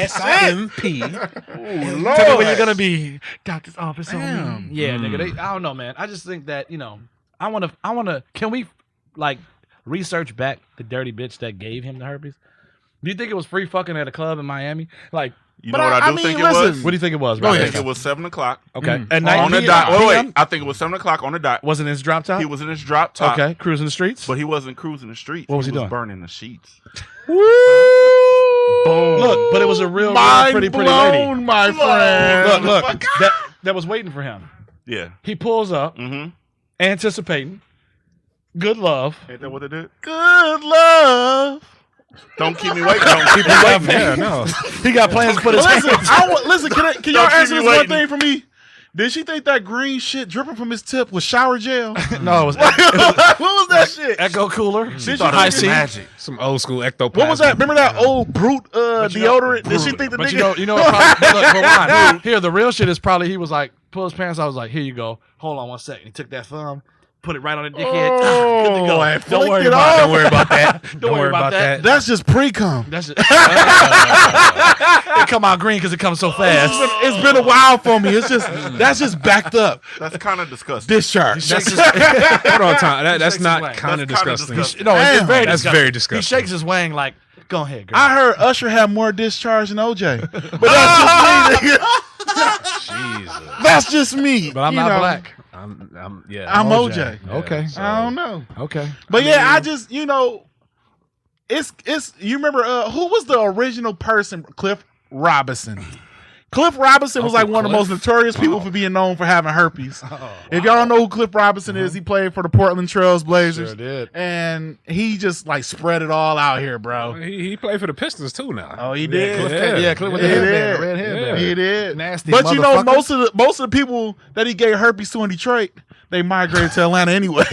S-I-M-P. Tell me when you're gonna be doctor's office on me. Yeah, nigga. I don't know, man. I just think that I wanna. Can we like research back the dirty bitch that gave him the herpes? Do you think it was free fucking at a club in Miami? Like, You know what I do think it was? what do you think it was? I Right? think it was 7 o'clock. Okay, at night On the PM? dot. Wait, PM? I think it was 7 o'clock on the dot. Wasn't his drop top? He was in his drop top. Okay, cruising the streets. But he wasn't cruising the streets. What was he doing? Burning the sheets. Boom. Look, but it was a real pretty lady. Blown, my friend. Look, that was waiting for him. Yeah. He pulls up, Mm-hmm. anticipating good love. Ain't that what they did? Good love. Don't keep me waiting. Don't keep me waiting. Yeah, no. He got plans to put his Listen, hands. listen. Can y'all Don't keep answer me this one waiting. thing for me? Did she think that green shit dripping from his tip was shower gel? No, it was What was that shit? Echo Cooler. Did you High think it C. Magic. Some old school ectoplasm. What was that? Remember that old brute deodorant? Did she think the But nigga? you know what probably, look, rewind. Here, the real shit is probably he was like, pull his pants out. I was like, here you go. Hold on one second. He took that thumb, put it right on the dickhead. Good to go. and Don't worry flicked it about off. it. Don't worry about that. Don't worry about that. That's just pre-cum. That's it. It come out green because it comes so fast. It's been a while for me. That's just backed up. That's kind of disgusting. Discharge. Shakes his, Hold on, Tom. That's shakes his not wang. kind of That's kinda disgusting. disgusting. no, it's Damn. very That's disgusting. very disgusting. He shakes his wang like, go ahead, girl. I heard Usher had more discharge than OJ, but that's just me. nigga. Jesus. That's just me. but I'm you not know. black. I'm I'm OJ. Okay. so- I don't know. Okay. But I just it's you remember who was the original person? Cliff Robinson. Cliff Robinson was like one of the most notorious people for being known for having herpes. If y'all don't know who Cliff Robinson is, he played for the Portland Trail Blazers. Sure did. And he just like spread it all out here, bro. He played for the Pistons too now. Oh, he did. Cliff with the He headband, did. the red headband. He did. Nasty But you know, motherfucker. most of the people that he gave herpes to in Detroit, they migrated to Atlanta anyway.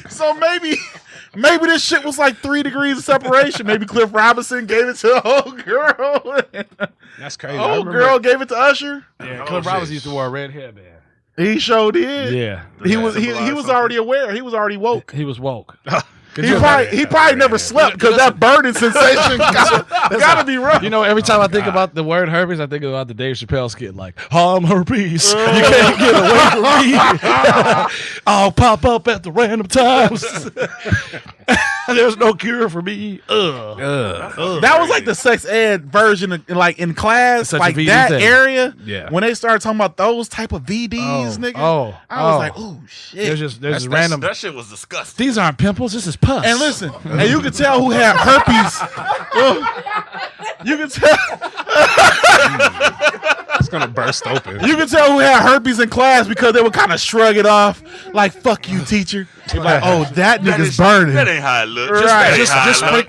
So maybe this shit was like 3 degrees of separation. Maybe Cliff Robinson gave it to a whole girl. That's crazy. Old girl gave it to Usher. Yeah, Cliff Robinson used to wear a red headband. He sure did. Yeah. He was already aware. He was already woke. He was woke. He probably never slept because that burning sensation gotta be rough. You know, every time I think about the word herpes, I think about the Dave Chappelle skit, like, I'm herpes. You can't get away from me. I'll pop up at the random times. There's no cure for me. That was like the sex ed version of, like in class, Such a like VD that thing. area. Yeah. When they started talking about those type of VDs, nigga. I was like, oh shit. There's just random. That shit was disgusting. These aren't pimples. This is pus. And listen, and you could tell who had herpes. You could tell. It's gonna burst open. You could tell who had herpes in class because they would kind of shrug it off, like "fuck you, teacher." Like, oh, that nigga's burning. That ain't how it looks. Right.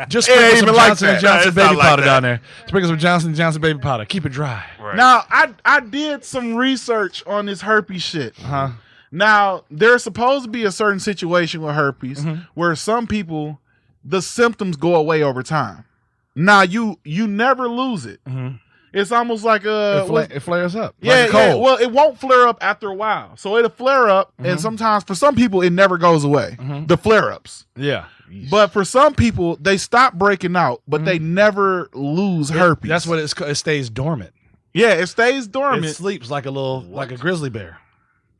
Just It ain't sprinkle some even like Johnson that. and Johnson It's not baby like powder that. down there. Sprinkle some Johnson and Johnson baby powder. Keep it dry. Right. Now, I did some research on this herpes shit. Huh? Now, there's supposed to be a certain situation with herpes where some people, the symptoms go away over time. Now, you never lose it. It's almost like It flares up. yeah, like a cold. yeah. Well, it won't flare up after a while. So it'll flare up, and sometimes for some people it never goes away. The flare-ups. Yeah. But for some people, they stop breaking out, but they never lose herpes. That's what it stays dormant. Yeah, it stays dormant. It sleeps like a grizzly bear.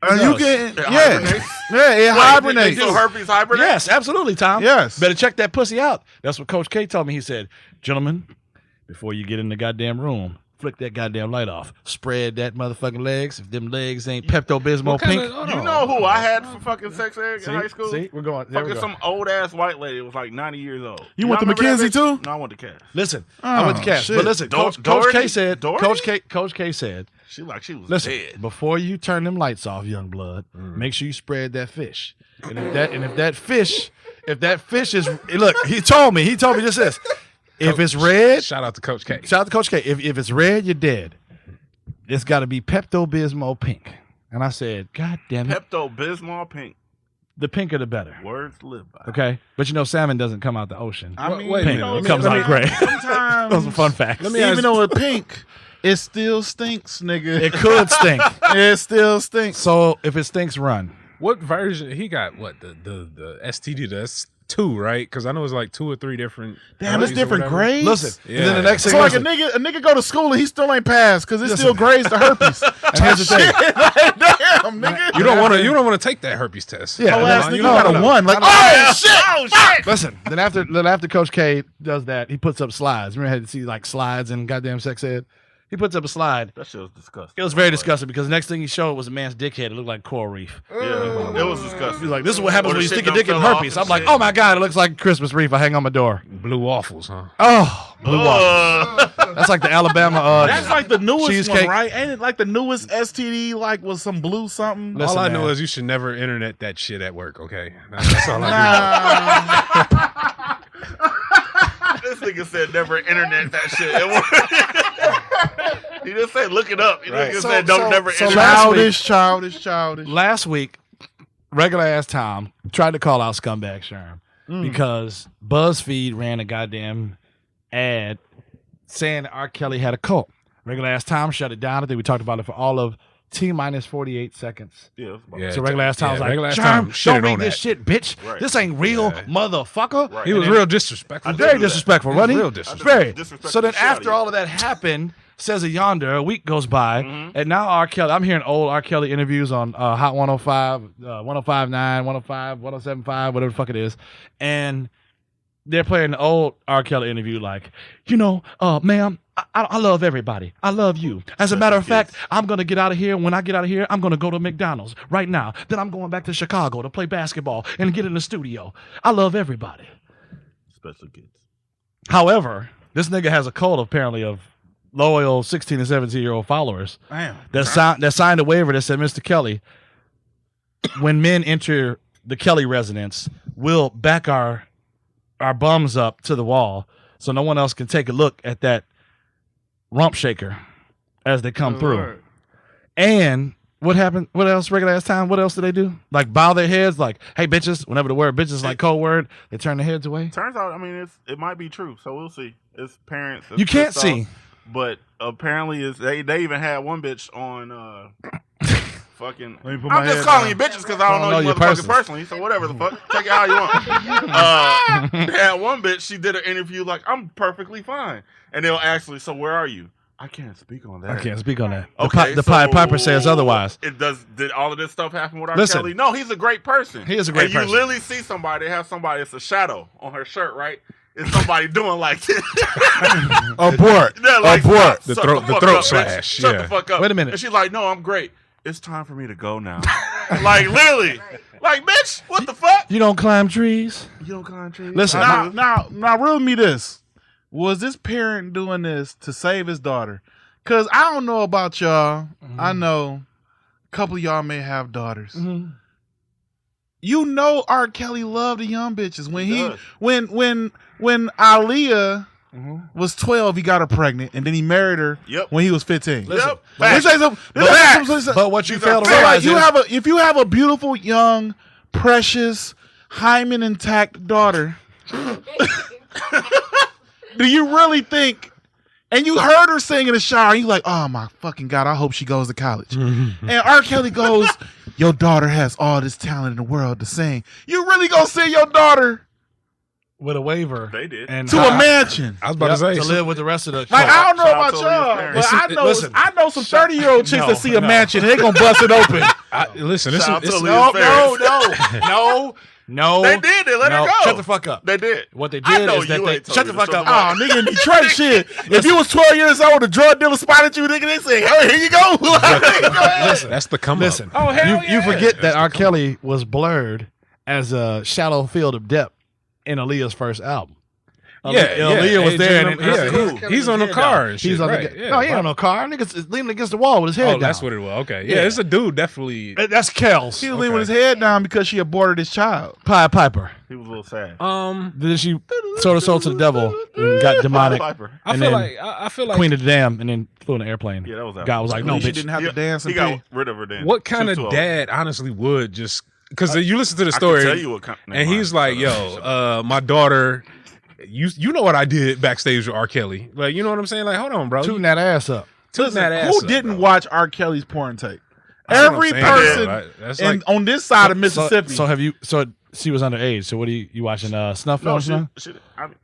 And you can, It yeah, hibernates? yeah, it hibernates. So herpes hibernate? Yes, absolutely, Tom. Yes. Better check that pussy out. That's what Coach K told me. He said, gentlemen, before you get in the goddamn room, flick that goddamn light off. Spread that motherfucking legs. If them legs ain't Pepto-Bismol pink. You know who I had for fucking sex ed in high school? See, we're going. There we Fucking go. some old ass white lady was like 90 years old. You went to Y'all remember McKenzie that bitch? too? No, I went to Cass. Listen, I went to Cass. shit. But listen, Coach K said, Doherty? Coach K said She was Listen, dead. before you turn them lights off, young blood, make sure you spread that fish. And if that fish is look, he told me just this. If it's red, Shout out to Coach K. shout out to Coach K. If it's red, you're dead. It's got to be Pepto-Bismol pink. And I said, God damn it. Pepto-Bismol pink. The pinker the better. Words to live by. Okay? But salmon doesn't come out the ocean. I mean, wait a Pink. minute. It comes out gray. Sometimes, Those are fun facts. even though it's pink, it still stinks, nigga. It could stink. It still stinks. So if it stinks, run. What version he got? What the STD? That's 2, right? Because I know it's like 2 or 3 different. Damn, it's different grades. Listen. Yeah. And then the next thing So like listen, a nigga go to school and he still ain't passed because it's still grades to herpes. and here's the thing. Damn, nigga. You don't want to take that herpes test. Yeah. Oh, ass no, nigga you got don't a know. 1. Like, oh shit. Listen, then after Coach K does that, he puts up slides. Remember, I had to see like slides and goddamn sex ed. He puts up a slide. That shit was disgusting. It was very disgusting because the next thing he showed was a man's dickhead. It looked like coral reef. Yeah, it was disgusting. He's like, "This is what happens Or when the you shit stick your don't dick in fell off herpes." and I'm like, shit. "Oh my god, it looks like a Christmas wreath I hang on my door." Blue waffles, huh? Oh, blue waffles. That's like the Alabama. That's like the newest cheesecake. one, right? Ain't it like the newest STD? Like was some blue something? Listen, All I know man. is you should never internet that shit at work. Okay, that's all I This nigga said never internet that shit. He just said look it up. He just said don't never so internet. Childish. Last week, regular ass Tom tried to call out scumbag Sherm because BuzzFeed ran a goddamn ad saying that R. Kelly had a cult. Regular ass Tom shut it down. I think we talked about it for all of T-minus 48 seconds. Yeah, Yeah, So regular ass Tom's like, regular ass Tom Sherm, shitted don't on make this that. shit, bitch. Right. This ain't real, Yeah. motherfucker. Right. He was real disrespectful. Very disrespectful, He was wasn't he? real disrespectful. Very. Disrespectful So then shit out of after you. all of that happened, says a yonder, a week goes by, and now R. Kelly, I'm hearing old R. Kelly interviews on Hot 105, 105.9, 105, 107.5, whatever the fuck it is, and they're playing the old R. Kelly interview like, ma'am, I love everybody. I love you. As a matter of fact, I'm going to get out of here. When I get out of here, I'm going to go to McDonald's right now. Then I'm going back to Chicago to play basketball and get in the studio. I love everybody. Special kids. However, this nigga has a cult apparently of loyal 16 and 17-year-old followers Damn. that signed a waiver that said, Mr. Kelly, when men enter the Kelly residence, we'll back our bums up to the wall so no one else can take a look at that rump shaker as they come through. Word. And what happened? What else? Regular ass time? What else do they do? Like bow their heads, like, "Hey, bitches." Whenever the word "bitches" is like code word, they turn their heads away. Turns out, I mean, it might be true. So we'll see. It's parents. You can't see. But apparently, they even had one bitch on fucking. Let me put my I'm just head calling down. you bitches because I don't know you your motherfuckers persons. personally. So whatever the fuck, take it how you want. They had one bitch. She did an interview like, "I'm perfectly fine," and they'll actually. So where are you? I can't speak on that. I can't speak on that. Okay, The Pied so Piper says otherwise. Did all of this stuff happen with R. Listen. Kelly? No, he's a great person. He is a great and person. You literally see somebody, they have somebody, it's a shadow on her shirt, right? It's somebody doing like this. Abort. They're like, Abort. The "Shut throat- the the fuck throat up, bitch. slash, Shut yeah. the fuck up. Wait a minute. And she's like, "No, I'm great. It's time for me to go now." Like literally, like bitch, what the fuck? You don't climb trees. You don't climb trees. Listen, Now, riddle me this. Was this parent doing this to save his daughter? Because I don't know about y'all. I know a couple of y'all may have daughters. You know R. Kelly loved the young bitches. When when Aaliyah was 12, he got her pregnant, and then he married her Yep. when he was 15. Listen, Yep. Let me say something. But what you These fail are to facts. realize is If you have a beautiful, young, precious, hymen intact daughter, do you really think? And you heard her sing in the shower, and you like, "Oh my fucking God, I hope she goes to college." And R. Kelly goes, "Your daughter has all this talent in the world to sing. You really gonna send your daughter with a waiver, They did. and to a mansion?" I was about to say to live with the rest of the. Like, I don't know Shout out about to Aaliyah's y'all, parents. but I know some 30-year-old chicks No, that see a no. mansion and they gonna bust it open. Listen, this Shout out is to it's, Aaliyah's no. They did. They let her No. go. Shut the fuck up. They did. What they I did know is that you they ain't told shut me the to fuck shut up. the Oh, nigga, in Detroit shit. If you was 12 years old, a drug dealer spotted you, nigga, they say, "Hey, here you go." Listen, that's the come listen. up. Oh, hell you yeah. forget that R. Kelly was blurred as a shallow field of depth in Aaliyah's first album. Aaliyah was there. And he's on the car. And shit, he's on right. the. No, he ain't on the car. Nigga's leaning against the wall with his head down. Oh, that's what it was. Okay, yeah, it's a dude definitely. That's Kels. He was leaning with his head down because she aborted his child. Pied Piper. He was a little sad. Then she sold her soul to the devil and got demonic. I feel like Queen of the Dam, and then flew in an airplane. Yeah, that was that. God was like, no, She bitch. didn't have to dance. He got rid of her then. what kind of She was too old. dad honestly would just because you listen to the I can story tell you what and he's like, yo, my daughter. You know what I did backstage with R. Kelly. Like, you know what I'm saying? Like, hold on, bro. Tooting that ass up. Tooting that ass Who up, didn't bro. watch R. Kelly's porn tape? That's what Every I'm saying, person right? That's in, like, on this side of Mississippi. So have you? So she was underage. So what are you watching? Snuff No, films now?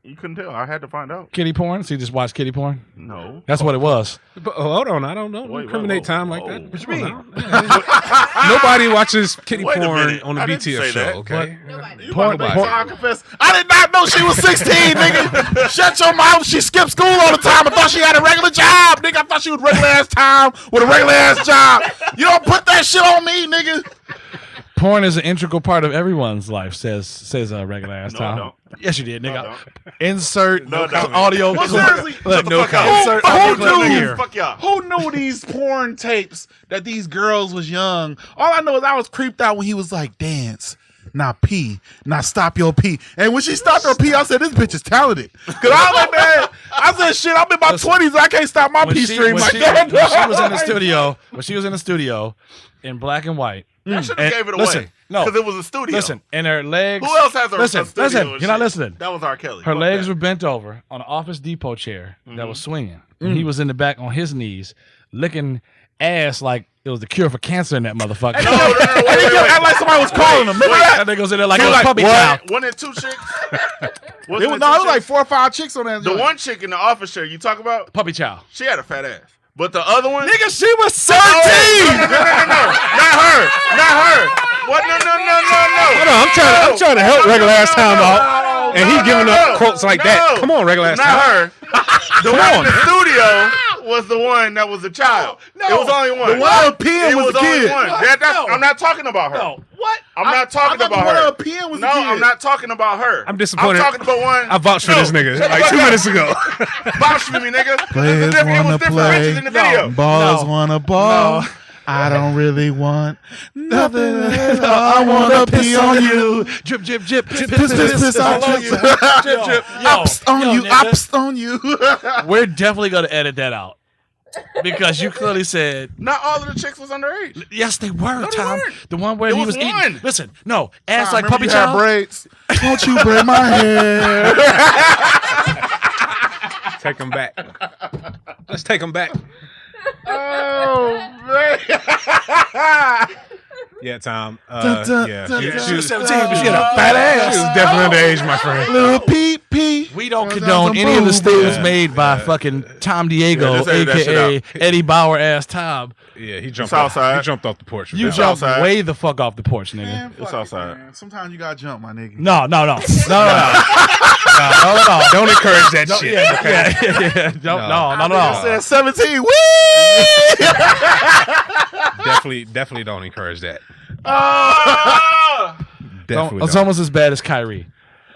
you couldn't tell. I had to find out. Kitty porn? So you just watch kitty porn? No. That's what it was. But, hold on, I don't know. Wait, Incriminate whoa, time whoa, like that. whoa. What you mean? Nobody watches kitty Wait a porn minute. on the I didn't BTF say show. that. Okay. Porn. I confess, I did not know she was 16, nigga. Shut your mouth. She skipped school all the time. I thought she had a regular job, nigga. I thought she was regular ass time with a regular ass job. You don't put that shit on me, nigga. Porn is an integral part of everyone's life, says a regular ass No, time. don't. Yes, you did, No, nigga. don't. Insert No, don't. audio. Well, clip. seriously, Look, the fuck up. insert Who audio clip knew? here. Fuck y'all. Who knew these porn tapes that these girls was young? All I know is I was creeped out when he was like, dance. Now pee. Now stop your pee. And when she stopped her pee, I said, this bitch is talented. Because I was like, man, I said, shit, I'm in my 20s. I can't stop my pee stream like that. When she was in the studio in black and white. I should have gave it away. Listen, no. Because it was a studio. Listen, and her legs. Who else has a listen, studio? listen, and you're shit? not listening. That was R. Kelly. Her Fuck legs that. were bent over on an Office Depot chair that was swinging. And he was in the back on his knees, licking ass like it was the cure for cancer in that motherfucker. No, wait, He kept acting like somebody was calling him. Remember that? That nigga was in there like He a was like, puppy what? child. Wasn't it two chicks? It was like 4 or 5 chicks on that The joint. one chick in the office chair you talk about, Puppy child. she had a fat ass. But the other one, Nigga, she was 13. no, not her. What? No. Hold on, I'm trying to help regular ass time out, and he giving up quotes like that. Come on, regular ass Not time. her. The one in the studio was the one that was a child. No, it was only one. the one that was peeing It was a only kid. one. I'm not talking about her. No. What? I'm not talking I thought about the one her. that was peeing was No, a kid. I'm not talking about her. I'm disappointed. I'm talking about one. I vouched for this nigga shut the like fuck 2 up. minutes ago. Vouch for me, nigga. Players It was wanna different play. bitches in the video. Ballers No. wanna ball. No. I don't really want nothing. I wanna pee on you. Drip, drip, drip. Piss all on over you. Yo, On you. nigga. Ups on you. We're definitely going to edit that out. Because you clearly said, Not all of the chicks was underage. yes, they were, they Tom. weren't. The one where It he was was one. eating. Listen, no, ass Remember like puppy you had child. braids. Won't you braid my hair? Take him back. Let's take him back. Oh man. Yeah, Tom. Dun, dun, Yeah, dun, she dun. was 17, but she had a fat ass. She was definitely underage, my friend. Little pee. We don't Goes condone out the any of the boob. statements Yeah. made by fucking Tom Diego, Yeah, just edit that shit aka out. Eddie Bauer ass Tom. Yeah, he jumped Southside. off. He jumped off the porch. You It's jumped outside. way the fuck off the porch, nigga. Man, It's fuck it, outside. man. Sometimes you gotta jump, my nigga. No. No. Don't encourage that shit. Okay. Yeah. No. I said 17. Woo! Definitely don't encourage that. Ah! Definitely. It's almost as bad as Kyrie.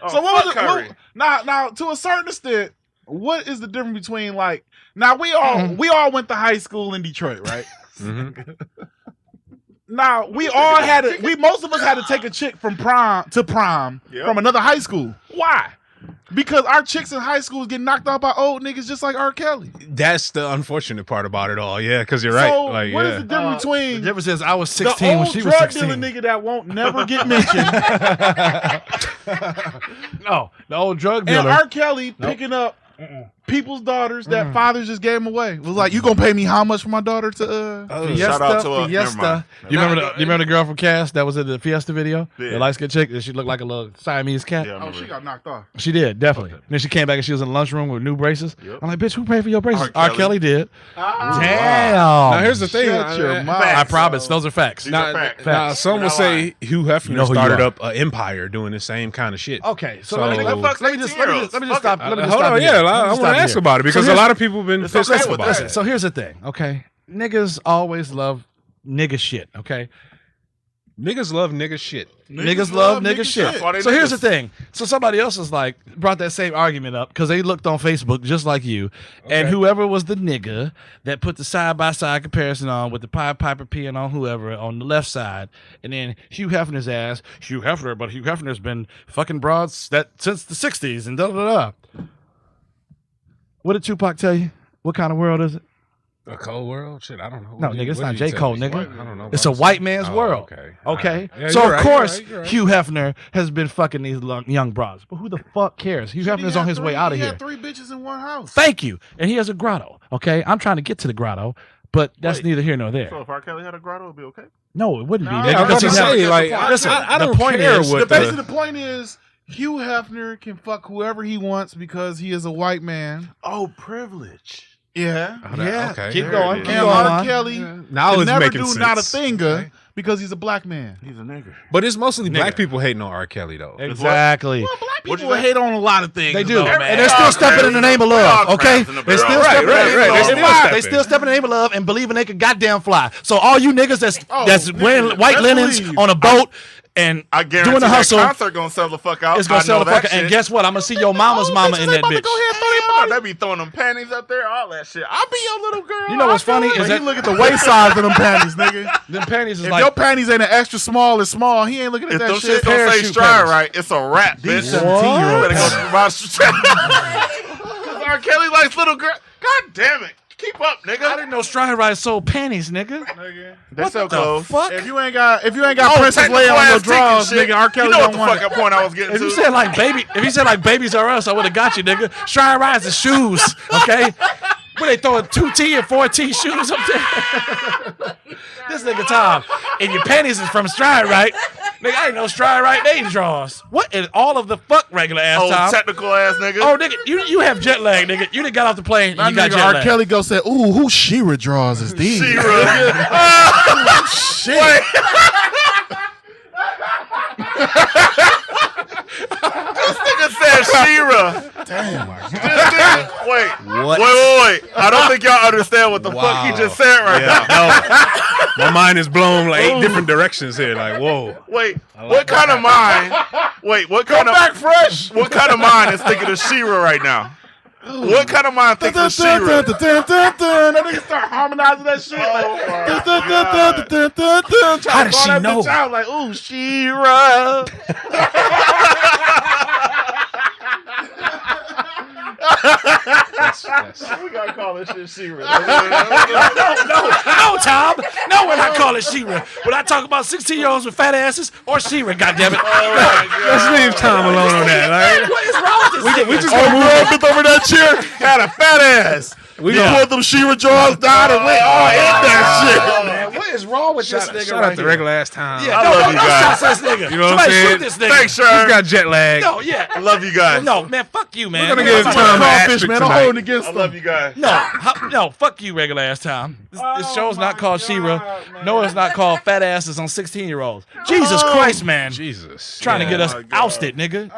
So what was fuck Kyrie. now to a certain extent, what is the difference between like now we all went to high school in Detroit, right? Mhm. Now most of us had to take a chick from prom to prom Yep. from another high school. Why? Because our chicks in high school was getting knocked out by old niggas just like R. Kelly. That's the unfortunate part about it all. Yeah, because you're right. So Like, what yeah. is the difference between The difference is I was the 16 when old she was drug 16. dealer nigga that won't never get mentioned No, the old drug and dealer. R. Kelly picking up people's daughters that fathers just gave them away? Was like, you gonna pay me how much for my daughter to Shout out to never Fiesta. mind. You remember the girl from Cass that was in the Fiesta video? Yeah. The light skinned chick. She looked like a little Siamese cat. Yeah, I Oh, remember. she got knocked off. She did, definitely. And then she came back and she was in the lunchroom with new braces. Yep. I'm like, bitch, who paid for your braces? R. R. Kelly did. Ah. Damn. Now here's the thing. Shut your mouth. I promise. Those are facts. These are Now, facts. now, some We're would not say lying. Hugh Hefner You know who you started are. up an empire doing the same kind of shit. Okay, so, So- let me Let just stop. Let me just Hold stop on, here. yeah, Let me I just want stop to ask here. about it because a here's- lot of people have been pissed okay off with about that. it. So here's the thing, okay? Niggas always love nigga shit, okay? Niggas love nigga shit. Niggas love nigga shit. Why they So here's the niggas? thing. So somebody else is like brought that same argument up because they looked on Facebook just like you, and whoever was the nigga that put the side by side comparison on with the Pied Piper peeing on whoever on the left side, and then Hugh Hefner's ass, Hugh Hefner, but Hugh Hefner's been fucking broads that since the '60s and da da da. What did Tupac tell you? What kind of world is it? A cold world? Shit, I don't know. No, nigga, it's not J. Cole, nigga. I don't know. It's a white man's world. Okay. Okay. Yeah, So you're of right, course you're right. Hugh Hefner has been fucking these young bras, but who the fuck cares? Hugh Hefner's on his way out of He here. had 3 bitches in one house. Thank you. And he has a grotto. Okay, I'm trying to get to the grotto, but that's Wait. neither here nor there. So if R. Kelly had a grotto, it'd be okay. No, it wouldn't be. No, Nigga, I was because about he's to having- say, like, listen, I the don't point care is, what Basically, the point is, Hugh Hefner can fuck whoever he wants because he is a white man. Oh, privilege. Yeah. Oh, that- okay. keep There going. it Keep is. And going. R. Kelly Now can it's never making do sense. not a thinger Okay. because he's a black man. He's a nigger. But it's mostly black Nigga. people hating on R. Kelly though. Exactly. Well, black What'd people you say? hate on a lot of things. They do, though, and man. they're still stepping in the name of love. Okay, Right, they're still right, stepping. right, in right. the They name still of love. They stepping. still stepping in the name of love and believing they could goddamn fly. So all you niggas that's nigga, wearing white best linens believe. on a boat and I guarantee doing the hustle, that concert gonna sell the fuck out. it's gonna I sell know the fuck. that And shit. guess what? I'm gonna see your mama's mama in that bitch. They be throwing them panties up there, all that shit. I'll be your little girl. You know what's funny But is he that look at the waist size of them panties, nigga. them panties is If like your panties ain't an extra small or small, he ain't looking at If that them shit. shit don't say Parachute stride panties. right, it's a rap, These bitch. 17-year-old You better go buy strap. Cause R. Kelly likes little girl. God damn it. Keep up, I nigga. didn't know Stride Ride sold panties, nigga. They sell What the clothes. fuck? If you ain't got Princess technical Leia on ass your Teek and drawers, shit. nigga, R. Kelly You know what don't the want fuck it. point I was getting If to? you said like Babies R Us, I would have got you, nigga. Stride Ride's the shoes, okay? Where they throwing 2T and 4T shoes up there? This nigga Tom, and your panties is from Stride Right. Nigga, I didn't know Stride Right they draws. What in all of the fuck regular ass Oh, Tom? technical ass nigga. Oh, nigga, you have jet lag, nigga. You done got off the plane and That you got nigga jet R. lag. Kelly go say, "Ooh, who She-Ra draws is these?" Shit. Wait. This nigga said She-Ra. Damn. Wait. What? Wait. I don't think y'all understand what the fuck he just said right now. My mind is blown like 8 different directions here. Like, whoa. Wait, what kind of mind? Wait, what kind of back fresh. What kind of mind is thinking of She-Ra right now? What kind of mind thinks of She-Ra? That nigga start harmonizing that shit. How does she know? Out like, ooh, She-Ra. We gotta call this shit She-Ra. No, Tom. No, we're not calling She-Ra. When I talk about 16-year-olds with fat asses or She-Ra, goddammit. Let's leave Tom alone on that. Like, What is wrong with this? we just Oh, gonna we all bent over that chair, had a fat ass. We pulled them She-Ra jaws down and went all in that shit. Man, what is wrong with this nigga shout right out to here? regular ass Tom. Yeah, I no, love no, you no guys. shots at this nigga. You know what I'm Somebody saying? shoot this nigga. Thanks, He's Sherm. got jet lag. No, yeah. I love you guys. No, man, fuck you, man. We're gonna give No, Tom an Crawfish, asterisk man. I'm tonight. holding against I them. love you guys. no, fuck you, regular ass Tom. This show's not called She-Ra. No, it's not called Fat Asses on 16-year-olds. Jesus Christ, man. Jesus. Trying to get us my God. ousted, nigga.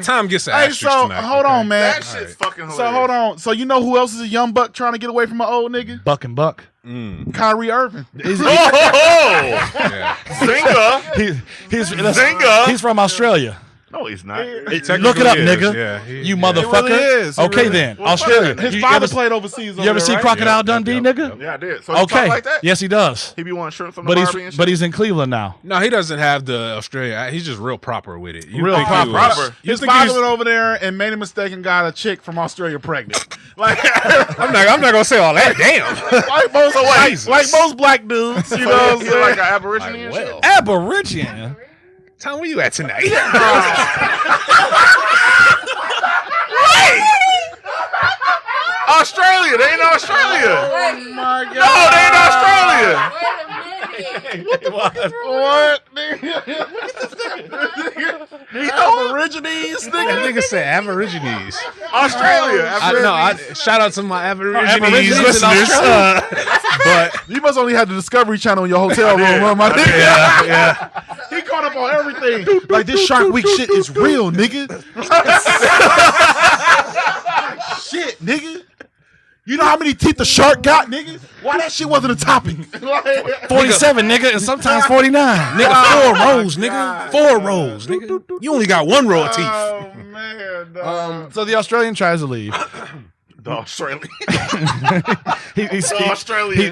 Tom gets an Hey, asterisk so tonight. hold on, man. That shit's fucking hilarious. So hold on. So you know who else is a young buck trying to get away from an old nigga? Buck and Buck. Kyrie Irving. Oh, Yeah. Zinga. Zinga. He's from Australia. No, he's not. Look it up, nigga. Yeah, You motherfucker. really is. He Okay really then. Well, Australia. fuck it. His You father ever- played overseas. You ever see right? Crocodile Yep, Dundee, yep, nigga? yep. Yeah, I did. So he Okay. talk like that? Yes, he does. He be wanting shrimp from the But Barbie and shit? he's in Cleveland now. No, he doesn't have the Australia. He's just real proper with it. You Real think he proper. was- you His think he father was- went over there and made a mistake and got a chick from Australia pregnant. Like, I'm not gonna say all that. Damn. like most black dudes, you know what I'm He's saying? like an aborigine and shit? Aborigine. Tom, where you at tonight? Australia. They ain't Australia. Oh my God. No, they ain't Australia. What? These Aborigines, That nigga. nigga said Aborigines. Australia. Shout out to my Aborigines Aborigines in listeners. But You must only have the Discovery Channel in your hotel room, huh, my nigga? yeah. He caught up on everything. Like, this Shark Week shit is real, nigga. Shit, nigga. You know how many teeth the shark got, nigga? Why that shit wasn't a topic? 47, nigga, and sometimes 49. Nigga, 4 rows, nigga. 4 rows, nigga. You only got 1 row of teeth. Oh man. So the Australian tries to leave. The Australian.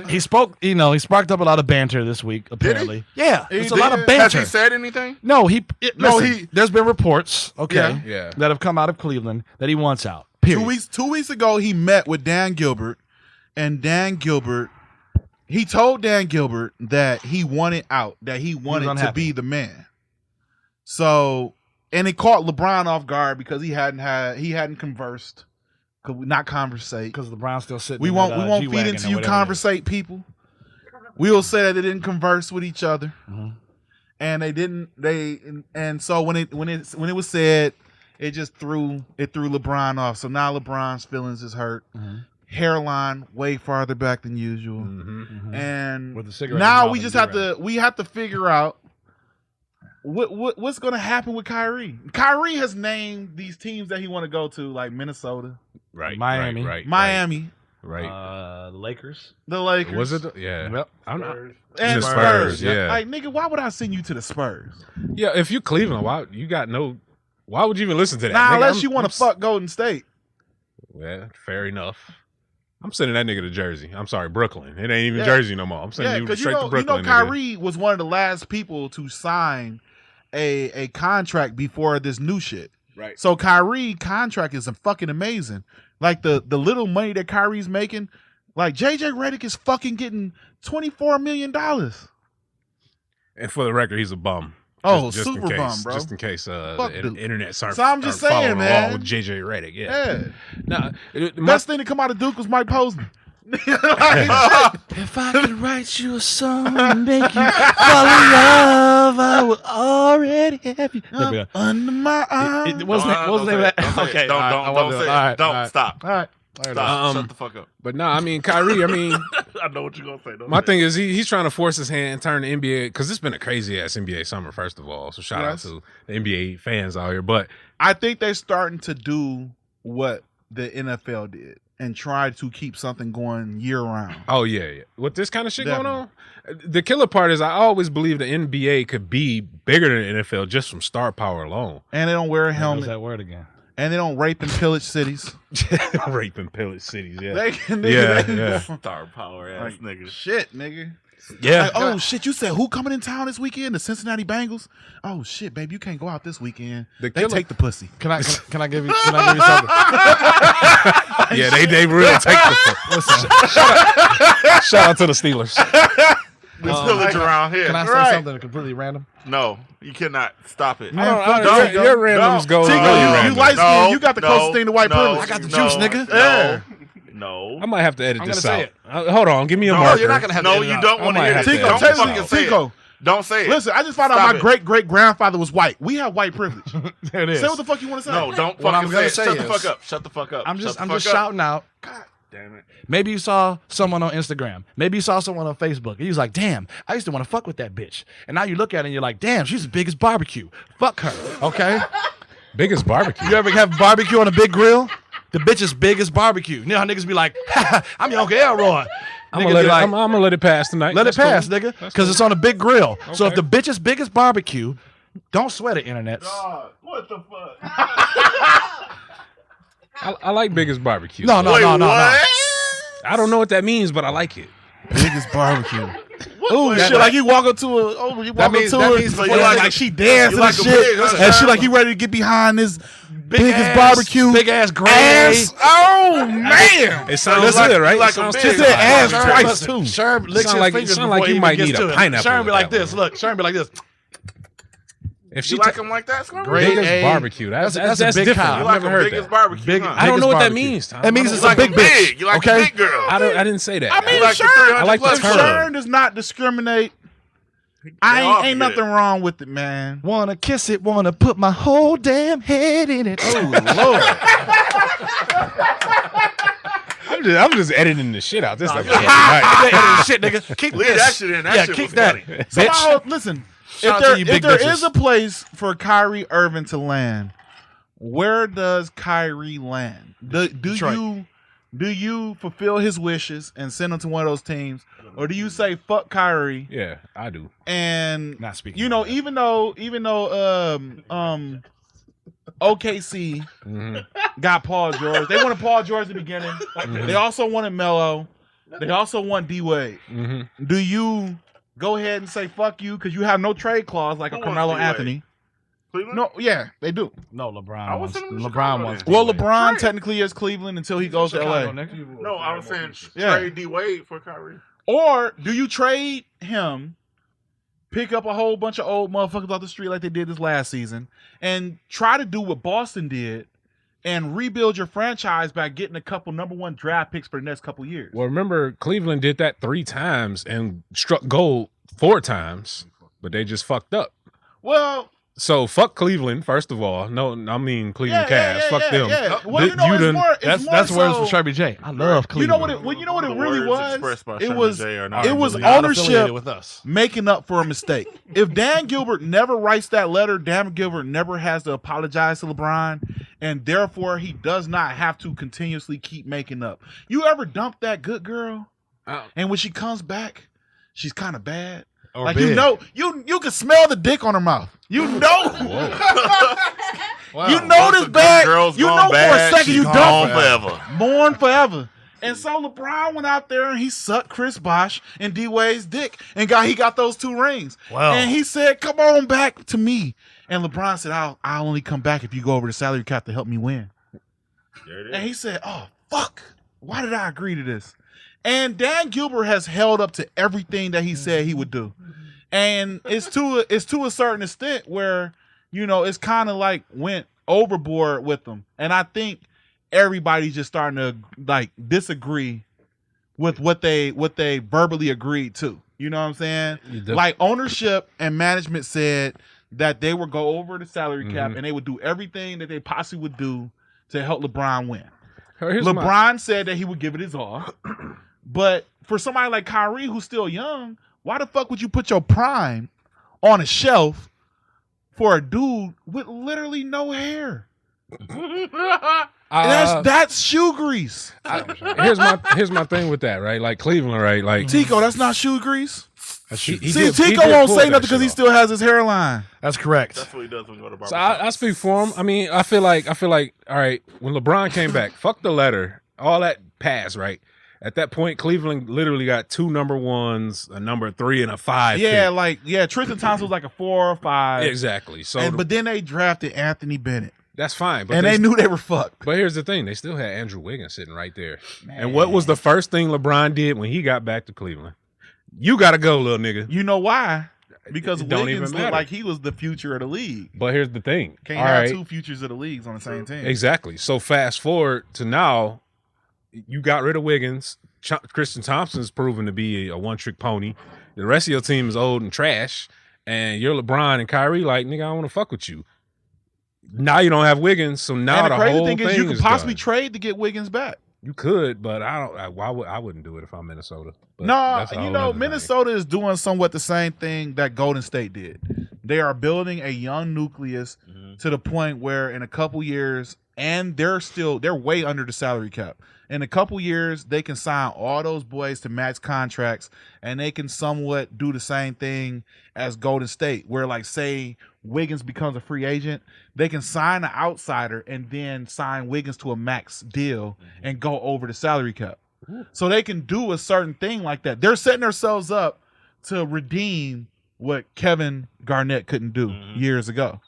He spoke. You know, he sparked up a lot of banter this week. Apparently, yeah, it's a lot of banter. Has he said anything? No, there's been reports, Yeah. that have come out of Cleveland that he wants out. Period. 2 weeks ago, he met with Dan Gilbert, and he told Dan Gilbert that he wanted out, that he wanted to be the man. So, and it caught LeBron off guard because he hadn't conversed. Could we not conversate? Because LeBron's still sitting. We won't feed into you conversate people. We will say that they didn't converse with each other, and they didn't. And so when it was said, it just threw LeBron off. So now LeBron's feelings is hurt. Hairline way farther back than usual, and with the cigarette now we just have to figure out what's going to happen with Kyrie. Kyrie has named these teams that he want to go to, like Minnesota, Right. Miami. Miami, Right. The Lakers. the Lakers. Was it? Yeah. Yep. I'm not. And The Spurs. Spurs, yeah. Like, nigga, why would I send you to the Spurs? Yeah, if you Cleveland, why would you even listen to that? Nah, nigga? unless you want to fuck Golden State. Yeah, fair enough. I'm sending that nigga to Jersey. I'm sorry, Brooklyn. It ain't even Jersey no more. I'm sending you straight to Brooklyn. Kyrie was one of the last people to sign a contract before this new shit. Right. So Kyrie contract is fucking amazing. Like the little money that Kyrie's making, like JJ Redick is fucking getting $24 million. And for the record, he's a bum. Oh, just super in case, bum, bro. Just in case the internet starts. So I'm just saying, following man. along with JJ Redick. Yeah. Yeah. Nah, Best thing to come out of Duke was Mike Posner. If I could write you a song and make you fall in love, I would already have you. Under my arm. Wasn't the name of that? Okay, don't say it. All right, Don't stop. All right. Stop. Shut the fuck up. But no, I mean Kyrie. I mean, I know what you're gonna say. my thing is he's trying to force his hand and turn the NBA because it's been a crazy ass NBA summer. First of all, so shout out to the NBA fans out here. But I think they're starting to do what the NFL did and try to keep something going year round. Oh yeah. With this kind of shit going on, the killer part is I always believe the NBA could be bigger than the NFL just from star power alone. And they don't wear a What's helmet. that word again? And they don't rape and pillage cities. Rape and pillage cities. Yeah. They can, Yeah. Star power ass nigga. Shit, nigga. Yeah. Like, oh shit, you said who coming in town this weekend? The Cincinnati Bengals. Oh shit, babe, you can't go out this weekend. They take the pussy. Can I give you something? Yeah, they really take the listen. Shout out to the Steelers. The pillage around here. Can I say something completely random? No, you cannot. Stop it. Man, Your randoms go really random. You light skin, you got the closest thing to white privilege. I got the juice, nigga. Yeah. No. I might have to edit I'm this gonna say out. Hold on, give me a No, marker. You're not gonna have to No, edit it you out. don't want to might hear have it. to Tico, edit Don't it. fucking say Tico. it. Don't say it. Listen, I just found out Stop my it. great-great-grandfather was white. We have white privilege. There it is. Say what the fuck you want to say. No, don't What I'm fucking gonna say it. say Shut the is- fuck up. Shut the fuck up. I'm just Shut the fuck up. shouting out. God damn it. Maybe you saw someone on Instagram. Maybe you saw someone on Facebook. And you was like, damn, I used to want to fuck with that bitch. And now you look at it and you're like, damn, she's as big as barbecue. Fuck her. Okay? Biggest barbecue. You ever have barbecue on a big grill? The bitch is big as barbecue. You know how niggas be like, I'm your Uncle Elroy. I'm gonna let it pass tonight. Let it pass, cool. nigga. Because it's on a big grill. So if the bitch is big as barbecue, don't sweat it, internet. God, what the fuck? I like biggest barbecue. No. I don't know what that means, but I like it. Biggest barbecue. Ooh, Shit, like you walk up to her. Oh, you walk up to her. before and you like, like- she dancing you like and a shit. pig, huh? And she like you ready to get behind this biggest ass, barbecue. Big ass gray. ass. Oh man. It sounds good, right? like It sounds a She pig. said ass Sherm, twice too. Sherm licks Sound his like- fingers sound before like you he might even need gets a to it. pineapple Sherm be with like that this. one. Look, Sherm be like this. If she You like him like that, Scarface? Great. biggest A. barbecue, that's a big different. cow. I've You like never a heard biggest that. barbecue, Big- huh? I don't know what that barbecue. means, Tom. That means You it's like a big a big. bitch. You like Okay? a big girl. I didn't say that. I mean, You like the Sherm, 300 I like the plus term. girl. Sherm does not discriminate. all Ain't get nothing it. wrong with it, man. Wanna kiss it, wanna put my whole damn head in it. Oh, Lord. I'm just editing the shit out. This Nah, like you can't. Shit, nigga. Keep Leave this. that shit in. That Yeah, shit keep was that. funny. So Bitch. listen, Shout out if to you there, big if there bitches. is a place for Kyrie Irving to land, where does Kyrie land? Do Detroit. you Do you fulfill his wishes and send him to one of those teams, or do you say fuck Kyrie? Yeah, I do. And Not speaking. you know, even though OKC got Paul George, they wanted Paul George at the beginning. They also wanted Melo. They also want D Wade. Do you go ahead and say fuck you because you have no trade clause like a Carmelo Anthony? Cleveland? No, yeah, they do. No, LeBron. I was wants, sending him to LeBron Chicago wants. then. Well, D-Wade. LeBron technically is Cleveland until he goes to LA. No, I was saying Yeah. trade D Wade for Kyrie. Or do you trade him, pick up a whole bunch of old motherfuckers off the street like they did this last season, and try to do what Boston did and rebuild your franchise by getting a couple #1 draft picks for the next couple years? Well, remember Cleveland did that 3 times and struck gold 4 times, but they just fucked up. Well, So fuck Cleveland, first of all. No, I mean Cleveland Cavs. Fuck them. Yeah. Well, You you know, it's done- more, it's more That's words so, from Sherby J. I love You know Cleveland. what? You know what it The really words was. expressed by It Sherman was. J are not It was believable. Not affiliated ownership with us. making up for a mistake. If Dan Gilbert never writes that letter, Dan Gilbert never has to apologize to LeBron, and therefore he does not have to continuously keep making up. You ever dump that good girl, and when she comes back, she's kind of bad. Or Like big. you know, you can smell the dick on her mouth. You know, Wow. you know this The bad. girl's You gone know bad, for a second she's you gone dump her. forever. Mourn forever. And so LeBron went out there and he sucked Chris Bosh and D Wade's dick and he got those 2 rings. Wow. And he said, "Come on back to me." And LeBron said, "I'll only come back if you go over the salary cap to help me win." There it is. And he said, "Oh fuck, why did I agree to this?" And Dan Gilbert has held up to everything that he said he would do. And it's to a certain extent where, you know, it's kind of like went overboard with them. And I think everybody's just starting to like disagree with what they verbally agreed to. You know what I'm saying? Like ownership and management said that they would go over the salary cap and they would do everything that they possibly would do to help LeBron win. LeBron said that he would give it his all. But for somebody like Kyrie who's still young, why the fuck would you put your prime on a shelf for a dude with literally no hair? That's shoe grease. Here's my thing with that, right? Like Cleveland, right? Like Tico, that's not shoe grease. he See, did Tico won't pull say that nothing because he shit still has his hairline. That's correct. That's what he does when he go to barber So shop. I speak for him. I mean, I feel like, all right, when LeBron came back, fuck the letter, all that passed, right? At that point, Cleveland literally got 2 #1s, a number 3, and a 5. Yeah, Tristan Thompson was like a 4 or 5. Exactly. So But then they drafted Anthony Bennett. that's fine. But And they knew they were fucked. But here's the thing: they still had Andrew Wiggins sitting right there. And what was the first thing LeBron did when he got back to Cleveland? You got to go, little nigga. You know why? Because It don't Wiggins even looked matter. like he was the future of the league. But here's the thing: Can't all have right, 2 futures of the leagues on the same team. exactly. So fast forward to now, you got rid of Wiggins. Tristan Thompson's proven to be a one-trick pony. The rest of your team is old and trash, and you're LeBron and Kyrie. Like, nigga, I don't want to fuck with you. Now you don't have Wiggins, so now And the the crazy whole thing is, you could is possibly done. trade to get Wiggins back. You could, but I wouldn't do it if I'm Minnesota. But No, that's a you whole know, other thing. Minnesota is doing somewhat the same thing that Golden State did. They are building a young nucleus to the point where in a couple years, and they're way under the salary cap. In a couple years, they can sign all those boys to max contracts, and they can somewhat do the same thing as Golden State, where like say Wiggins becomes a free agent, they can sign an outsider and then sign Wiggins to a max deal and go over the salary cap. So they can do a certain thing like that. They're setting themselves up to redeem what Kevin Garnett couldn't do years ago.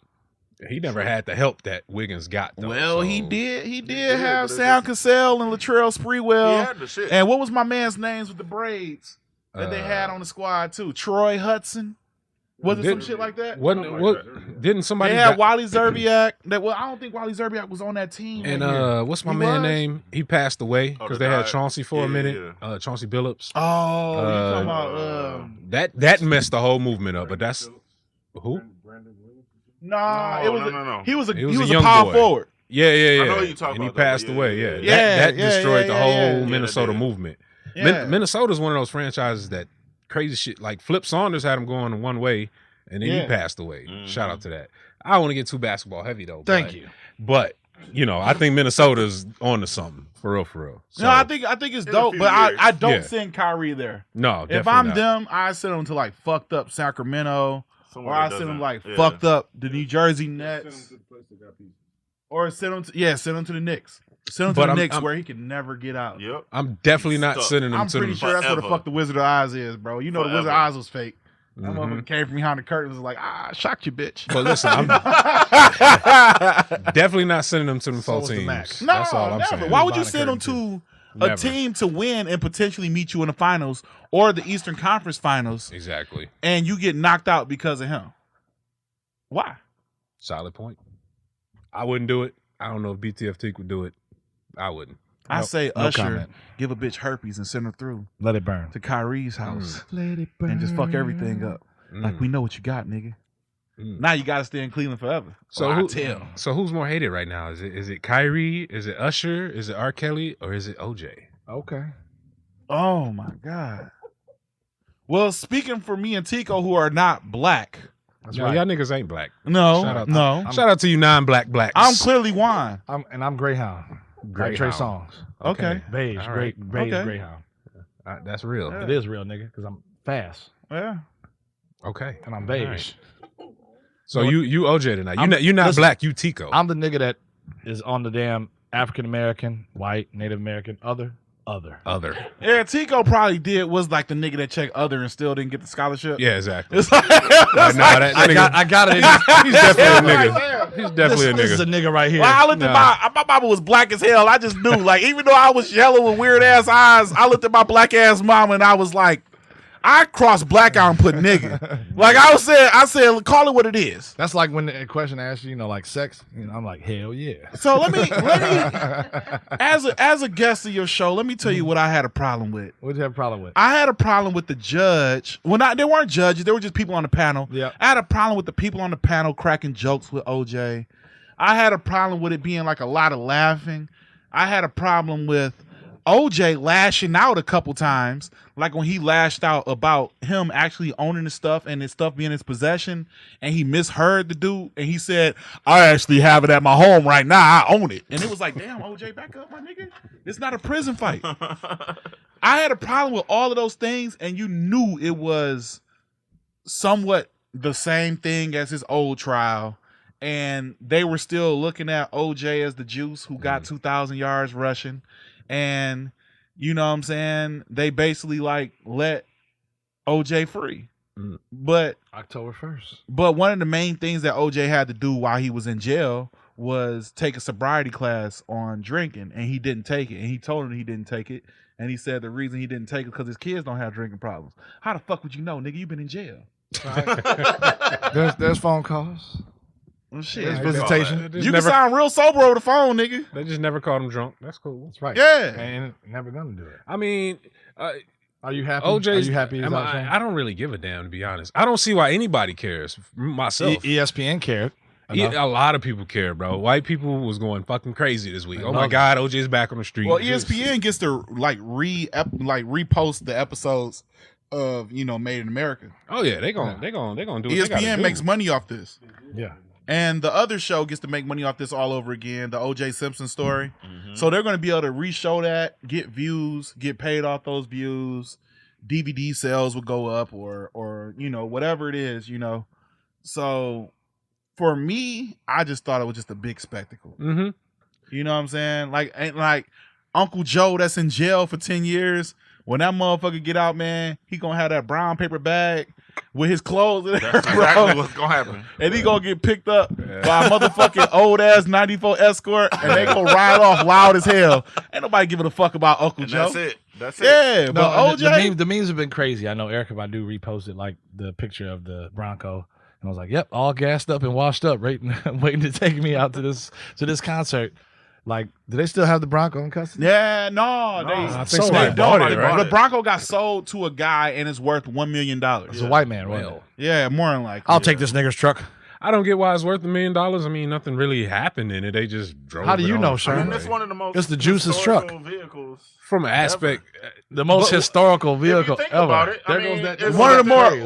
He never had the help that Wiggins got. Though, Well, so. he did. He did, did have but it Sam Cassell and Latrell He Sprewell. had the shit. And what was my man's names with the braids that they had on the squad too? Troy Hudson. Was it some shit like that? Didn't somebody They had die- Wally Zerbiak. I don't think Wally Zerbiak was on that team. And that year. what's my He man was? name? He passed away because the they had guy- Chauncey for a yeah, minute. Chauncey Billups. Oh, you talking about That messed the whole movement up. But that's who? Nah, it was no. he was a He was a a young power boy. forward. Yeah. I know who you talking and he about, though, passed but away. yeah. That destroyed the whole yeah. Minnesota did. movement. Yeah. Minnesota's one of those franchises that crazy shit. Like Flip Saunders had him going one way, and then he Yeah. passed away. Shout out to that. I don't want to get too basketball heavy though. Thank you. But I think Minnesota's on to something for real. So, No, I think it's In a dope, few but years. I don't Yeah. send Kyrie there. no, If definitely I'm not. them, I send them to like fucked up Sacramento, Somewhere or I that send them doesn't- like yeah. fucked up the New Jersey Nets, or send them to the Knicks. Send him to But the I'm- Knicks I'm- where he can never get out. Yep. I'm definitely not Stuck. sending them I'm to pretty them. sure that's where the Forever. fuck the Wizard of Oz is, bro. You know the Wizard of Forever. Oz was fake. That Mhm. motherfucker came from behind the curtains and was like, I shocked you, bitch. But listen, I'm definitely not sending them to them So full was the teams. Mac. No, That's all I'm never. saying. Why would you Behind the send them curtain, to a Never. team to win and potentially meet you in the finals or the Eastern Conference Finals, Exactly. and you get knocked out because of him? Why? Solid point. I wouldn't do it. I don't know if BTF Teek would do it. I wouldn't. I say Usher, comment. give a bitch herpes and send her through Let it burn. to Kyrie's house Let it burn. and just fuck everything up. Like, we know what you got, nigga. Mm. Now you got to stay in Cleveland forever. So Or I who, tell. so who's more hated right now? Is it Kyrie? Is it Usher? Is it R. Kelly? Or is it OJ? Okay. Oh my God. Well, speaking for me and Tico, who are not black. That's No, right. y'all niggas ain't black. No, Shout out- no. Shout out to you non-black blacks. I'm clearly wine. I'm Greyhound. Like Trey Greyhound. Songs. Okay. Beige. All right. Beige Okay. Greyhound. That's real. Yeah. It is real, nigga, because I'm fast Yeah. Okay. and I'm All beige. right. So you OJ tonight. I'm- You're not listen, black. You Tico. I'm the nigga that is on the damn African American, white, Native American, other. Other. Yeah, Tico probably was like the nigga that checked other and still didn't get the scholarship. Yeah, exactly. It's like, Nah, that nigga, I got it. he's definitely a Right nigga. there. He's definitely This is a a nigga. nigga right here. Well, I looked at my mama was black as hell. I just knew, like, even though I was yellow with weird ass eyes, I looked at my black ass mama and I was like, I crossed black out and put nigga. Like I said, call it what it is. That's like when the question asks you, like sex. I'm like, hell yeah. So let me as a guest of your show, let me tell you what I had a problem with. What do you have a problem with? I had a problem with the judge. Well, they weren't judges. They were just people on the panel. Yeah. I had a problem with the people on the panel cracking jokes with OJ. I had a problem with it being like a lot of laughing. I had a problem with OJ lashing out a couple times, like when he lashed out about him actually owning the stuff and his stuff being in his possession, and he misheard the dude, and he said, I actually have it at my home right now. I own it. And it was like, damn, OJ, back up, my nigga. It's not a prison fight. I had a problem with all of those things, and you knew it was somewhat the same thing as his old trial. And they were still looking at OJ as the juice who got 2,000 yards rushing. And you know what I'm saying? They basically like let OJ free. Mm. But October 1st. one of the main things that OJ had to do while he was in jail was take a sobriety class on drinking, and he didn't take it. And he told him he didn't take it. And he said the reason he didn't take it because his kids don't have drinking problems. How the fuck would you know, nigga? You been in jail. There's phone calls. Well, shit. There's Yeah, visitation. they just You can never- sound real sober over the phone, nigga. They just never called him drunk. That's cool. That's right. Yeah. And never gonna do it. I mean, Are you happy? OJ's. Are you happy? I don't really give a damn, to be honest. I don't see why anybody cares. Myself. ESPN cared. A lot of people care, bro. White people was going fucking crazy this week. Oh my love God, OJ's back on the street. Well, ESPN gets to like repost the episodes of Made in America. Oh yeah, they gonna do. What they gotta ESPN do. makes money off this, Yeah. and the other show gets to make money off this all over again. The O.J. Simpson story. So they're going to be able to re-show that, get views, get paid off those views. DVD sales will go up, or whatever it is, So for me, I just thought it was just a big spectacle. Mm-hmm. You know what I'm saying? Like Uncle Joe that's in jail for 10 years. When that motherfucker get out, man, he gonna have that brown paper bag with his clothes in it, That's bro. exactly what's gonna happen. And he gonna get picked up by a motherfucking old ass 94 Escort, and they gonna ride off loud as hell. Ain't nobody giving a fuck about Uncle And Joe. that's it. That's it. Yeah, No, but OJ, the memes have been crazy. I know Erica Badu reposted like the picture of the Bronco, and I was like, "Yep, all gassed up and washed up, waiting to take me out to this concert." Like, do they still have the Bronco in custody? yeah, no, I think they somebody don't. bought it, right? The Bronco got sold to a guy, and it's worth $1 million. It's a white man, wasn't it? Yeah, more than likely. I'll take this nigger's truck. I don't get why it's worth $1 million. I mean, nothing really happened in it. They just drove. How do it you on know, the Sherm? I mean, freeway. that's one of the most. It's the juiciest truck. historical vehicles. From an aspect, The most historical If you vehicle think ever. about it, I There mean, goes that. it's One of the more Think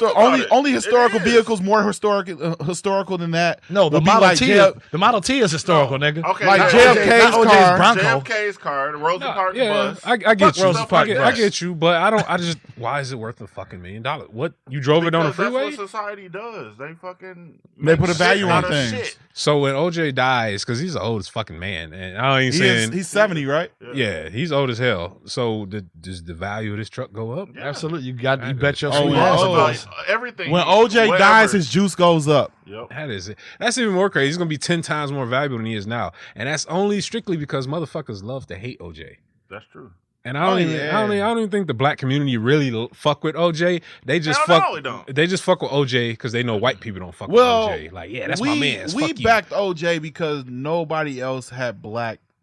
about it. only It historical is. vehicles more historical than that. No, the would be Model like T. JF The Model T is historical, nigga. Okay, Like yeah, JFK's not OJ's car. Bronco. JFK's car, the Rosa Parks bus. I get you. Rosa Parks I bus. get you, but I don't. I just. Why is it worth a fucking $1 million? What you drove it on the Because freeway? That's what society does. They fucking They put a make value shit on out of things. shit. So when OJ dies, because he's the oldest fucking man, and I ain't saying He's 70, right? yeah, he's old as hell. So does the value of this truck go up? Yeah. Absolutely. You bet your Oh, sweet yeah. ass Oh, about Like, it. everything. When OJ whatever. dies, his juice goes up. Yep. That is it. That's even more crazy. He's gonna be 10 times more valuable than he is now, and that's only strictly because motherfuckers love to hate OJ. That's true. And I don't even think the black community really fuck with OJ. They just Hell fuck. no, we don't. They just fuck with OJ because they know white people don't fuck Well, with OJ. Like, yeah, that's my man. We Fuck you. backed OJ because nobody else had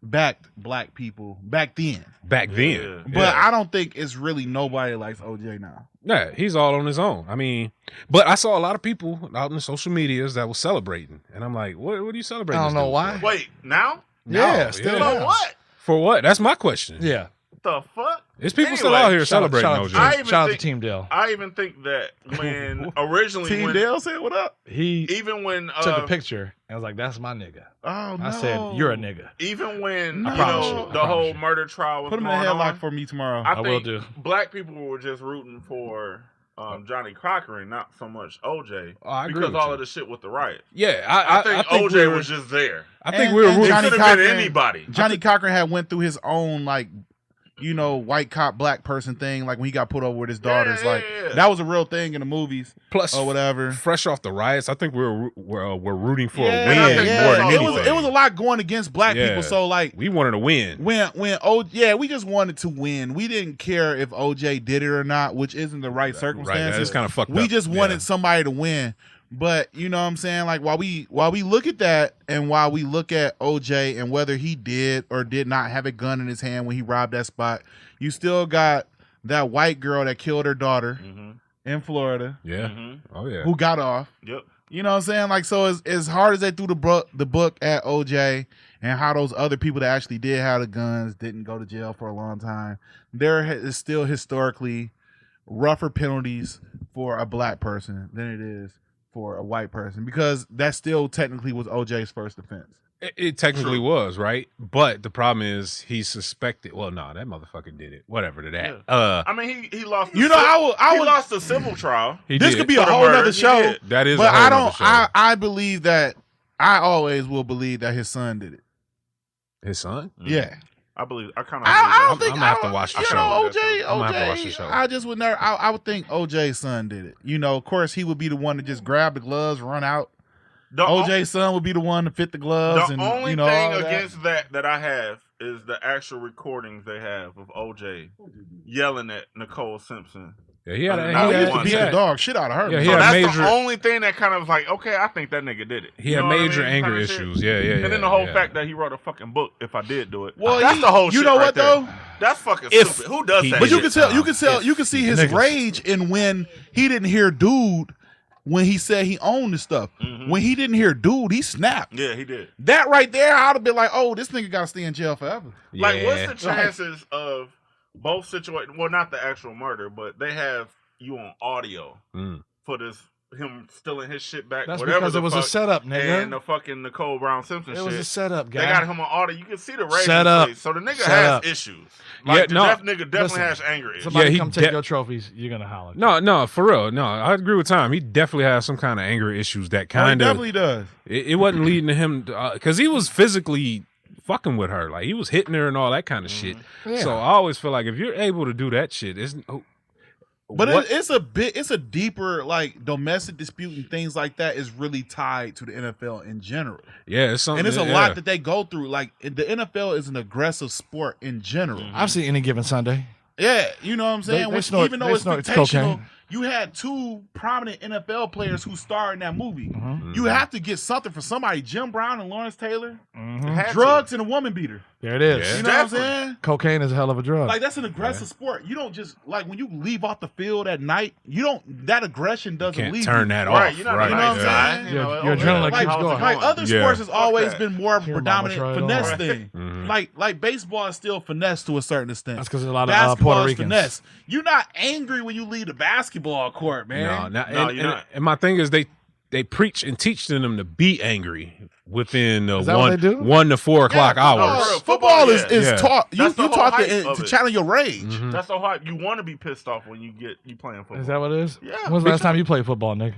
backed black people back then. Back then. Yeah. But I don't think it's really nobody likes OJ now. Yeah, he's all on his own. I mean, but I saw a lot of people out in the social medias that was celebrating, and I'm like, what are you celebrating? I don't this know dude why. for? Wait, now? Yeah, still So now. what? For what? That's my question. Yeah. The fuck? Is people still Anyway, out here celebrating shout OJ? I even Shout out to think- Team Dale. I even think that when originally Team when, Dale said, "What up?" He even when took a picture and was like, "That's my nigga." Oh no! I said, "You're a nigga." even when I you promise know you. I the promise whole you. murder trial was Put him in going a headlock on, for me tomorrow. I I will think do. black people were just rooting for Johnny Cochran and not so much OJ Oh, I agree because with all you. of the shit with the riot. Yeah, I think OJ we were, was just there. I think And- we were and rooting. It Johnny could have been Cochran- anybody. Johnny Cochran had went through his own white cop black person thing, like when he got put over with his daughters. Yeah, like yeah. that was a real thing in the movies Plus, or whatever. fresh off the riots, I think we're rooting for Yeah, a win I think more than that's all anything. it was a lot going against black Yeah. people. So like We wanted to win. we just wanted to win. We didn't care if OJ did it or not, which isn't the right Right, circumstances. that is kind of fucked up. We just wanted Yeah. somebody to win. But you know what I'm saying? Like while we look at that and while we look at OJ and whether he did or did not have a gun in his hand when he robbed that spot, you still got that white girl that killed her daughter in Florida Yeah. Mhm. Oh yeah. who got off. Yep. You know what I'm saying? Like, so as hard as they threw the book at OJ and how those other people that actually did have the guns didn't go to jail for a long time, there is still historically rougher penalties for a black person than it is for a white person because that still technically was OJ's first offense. It technically was, right? But the problem is he's suspected. Well, no, that motherfucker did it. Whatever to that. I mean, he lost. You know, I he would lost the civil trial. He this did. could be a For the whole murder, nother he show. did. That is, But a whole I nother don't. show. I believe that. I always will believe that his son did it. His son. Yeah. I believe. I kind of. I don't I'm think gonna have to watch the you show. know, OJ. I'm gonna have to watch the show. I just would never. I would think OJ's son did it. You know, of course, he would be the one to just grab the gloves, run out. OJ's son would be the one to fit the gloves. The and only you know, thing all that. against that I have is the actual recordings they have of OJ yelling at Nicole Simpson. Yeah, he had. I He know he he used to won. beat the dog shit out of her. Yeah, man. he So had that's major- the only thing that kind of was like, okay, I think that nigga did it. He You had know what I major mean? anger Kinda shit. issues. Yeah. And then the whole fact that he wrote a fucking book. If I did do it, Well, that's the whole. you shit know right what there. though? That's fucking If stupid. Who does he that? But you shit? can tell, you can see his Niggas. rage in when he didn't hear dude when he said he owned the stuff. Mhm. When he didn't hear dude, he snapped. Yeah, he did. That right there, I'd have been like, oh, this nigga got to stay in jail forever. Like, what's the chances of both situations? Well, not the actual murder, but they have you on audio for this him stealing his shit back. That's whatever because the it was fuck, a setup, nigga. and the fucking Nicole Brown Simpson It shit. was a setup, guy. They got him on audio. You can see the rage Set in up. his face. So the nigga Set has up. issues. Yeah, Like, the no. nigga definitely Listen, has anger issues. Somebody Yeah, he come take de- your trophies. You're gonna holler. No, for real. No, I agree with Tom. He definitely has some kind of anger issues that Oh, he kind of. definitely does. It wasn't leading to him because he was physically fucking with her. Like he was hitting her and all that kind of shit. So I always feel like if you're able to do that shit, But what- it's a deeper, like, domestic dispute and things like that is really tied to the NFL in general. yeah, it's something. And it's a yeah. lot that they go through. Like, the NFL is an aggressive sport in general. I've seen Any Given Sunday. Yeah, you know what I'm saying? They Which, snort- even though they it's snort fictional, cocaine. you had two prominent NFL players who starred in that movie. Mm-hmm. You have to get something for somebody. Jim Brown and Lawrence Taylor. Had to. Drugs and a woman beater. There it is. Yeah. You know what I'm Definitely. saying? Cocaine is a hell of a drug. Like, that's an aggressive sport. You don't just, like, when you leave off the field at night, that aggression doesn't Can't leave turn you. that Right, off. you're not right. You know what I'm yeah. saying? Your adrenaline Like, keeps going. like other Yeah. sports has always that. been more Here, predominant mama, try it finesse on. thing. Mhm. Like baseball is still finesse to a certain extent. That's because there's a lot of Basketball Puerto is Ricans. finesse. You're not angry when you leave the basketball court, No, man. not, No, and, you're and, not. and my thing is they preach and teach them to be angry within Is that what they do? 1 to 4 o'clock football- hours. real. Football is Yeah. taught. You That's the whole taught hype to of it. channel your rage. Mhm. That's so hard. You want to be pissed off when you playing football. Is that what it is? Yeah. When's the last time you played football, nigga?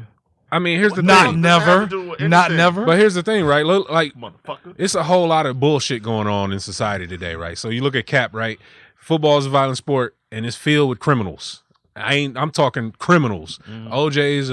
I mean, here's the Not thing. never. Not anything. never. But here's the thing, right? Like, Motherfucker. it's a whole lot of bullshit going on in society today, right? So you look at Cap, right? Football is a violent sport, and it's filled with criminals. I'm talking criminals. OJ's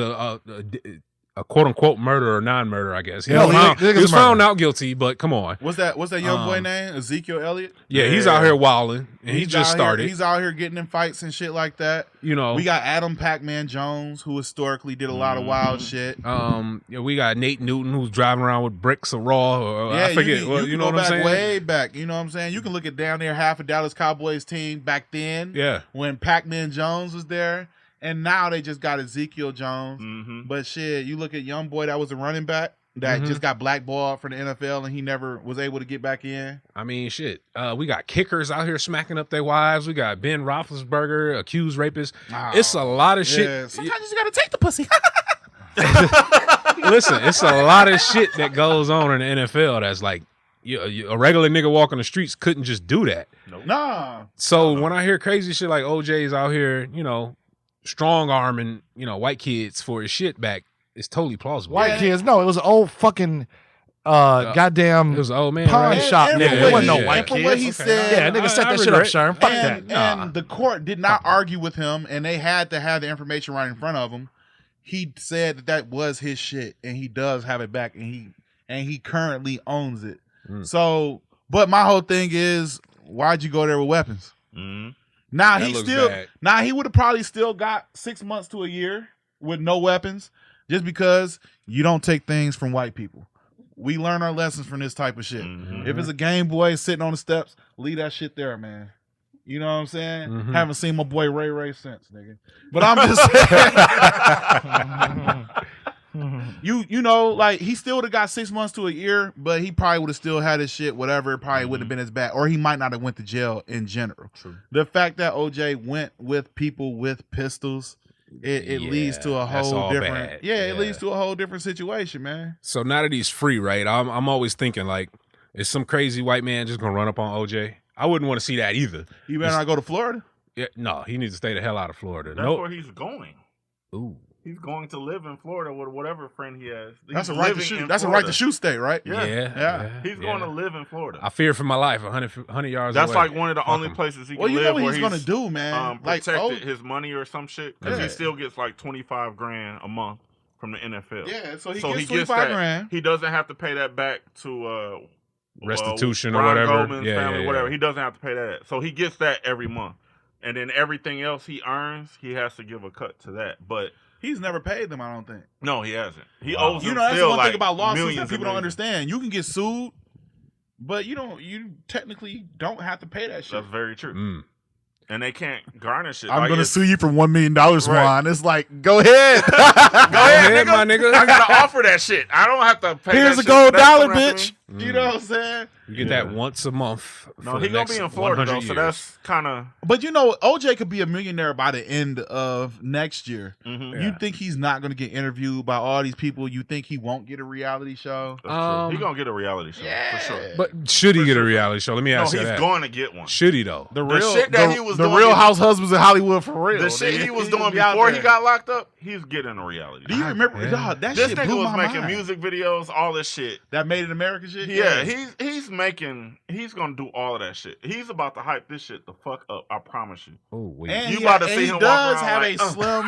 a quote unquote murder or non-murder, I guess. He Yeah, was niggas found murder. out guilty, but come on. What's that young boy name? Ezekiel Elliott? Yeah, he's out here wilding, and he just out started. Here, he's out here getting in fights and shit like that. You know, We got Adam Pac-Man Jones, who historically did a lot of wild shit. yeah, we got Nate Newton, who's driving around with bricks of raw. Or, Yeah, I forget. You You can know go what I'm back saying? way back. You know what I'm saying? You can look at down there half of Dallas Cowboys team back then. Yeah. When Pac-Man Jones was there. And now they just got Ezekiel Jones. Mm-hmm. But shit, you look at young boy that was a running back that just got blackballed for the NFL and he never was able to get back in. I mean, shit. We got kickers out here smacking up their wives. We got Ben Roethlisberger, accused rapist. It's a lot of shit. Yeah, sometimes you just gotta take the pussy. Listen, it's a lot of shit that goes on in the NFL that's like, a regular nigga walking the streets couldn't just do that. Nah. So when I hear crazy shit like OJ's out here, strong arming, white kids for his shit back, it's totally plausible. White kids? No, it was an old fucking goddamn It was an old man, pawn right? shop And nigga. from It what wasn't no he- white and from kids. what he said, Yeah, nigga set I that shit up, regret- Sherm. Fuck and, that. and the court did not argue with him, and they had to have the information right in front of him. He said that was his shit, and he does have it back, and he currently owns it. So, but my whole thing is, why'd you go there with weapons? Mm-hmm. Now That he looks still, bad. now he would have probably still got 6 months to a year with no weapons, just because you don't take things from white people. We learn our lessons from this type of shit. Mhm. If it's a Game Boy sitting on the steps, leave that shit there, man. You know what I'm saying? Mhm. Haven't seen my boy Ray since, nigga. But I'm just saying, you know, like he still would have got 6 months to a year, but he probably would have still had his shit, whatever. It probably wouldn't have been as bad, or he might not have went to jail in general. True. The fact that OJ went with people with pistols, it leads to a that's whole all different. bad. Yeah, it Yeah. leads to a whole different situation, man. So now that he's free, right? I'm always thinking like, is some crazy white man just gonna run up on OJ? I wouldn't want to see that either. You better not go to Florida. Yeah, no, he needs to stay the hell out of Florida. That's Nope. where he's going. Ooh. He's going to live in Florida with whatever friend he has. That's He's a right to living shoot. in That's a right Florida. to shoot state, right? Yeah. Yeah. He's going to live in Florida. I fear for my life. 100 yards. That's away. like one of the Fuck only him. places he Well, can you live know what where he's gonna do, man. Like, protected his money or some shit because Yeah. he still gets like $25,000 a month from the NFL. yeah. So he So gets he gets 25 that. grand. He doesn't have to pay that back to Restitution or Ron whatever. Goldman's Yeah, family, yeah, whatever. yeah. He doesn't have to pay that. So he gets that every month, and then everything else he earns, he has to give a cut to that. But He's never paid them, I don't think. no, he hasn't. He Wow. owes You them know, that's the still one like thing about lawsuits millions that and people don't millions. understand. You can get sued, but you technically don't have to pay that shit. That's very true. Mm. And they can't garnish it. I'm Like, gonna it's- sue you for $1 million, Right. Juan. It's like, go ahead. Go ahead, my nigga. I gotta offer that shit. I don't have to pay. Here's that a shit. gold That's dollar, coming after bitch. me. You know what I'm saying? You get that once a month. No, for he the gonna next be in Florida though, 100 so years. that's kind of. But you know, OJ could be a millionaire by the end of next year. Mm-hmm. You think he's not going to get interviewed by all these people? You think he won't get a reality show? He gonna get a reality show for sure. But should he get a reality show? Let me No, ask you he's that. going to get one. Should he though? The shit that he was the doing Real in- House Husbands in Hollywood for real. The shit nigga. he was He doing be out before he there. got locked up, he's getting a reality Do show. you remember? Yeah. Dog, that This shit nigga blew was my making mind. music videos, all this shit. That Made in America shit. Yeah, he's gonna do all of that shit. He's about to hype this shit the fuck up. I promise you. Oh wait. And You he, about to and see he him walk does around have like, a slim.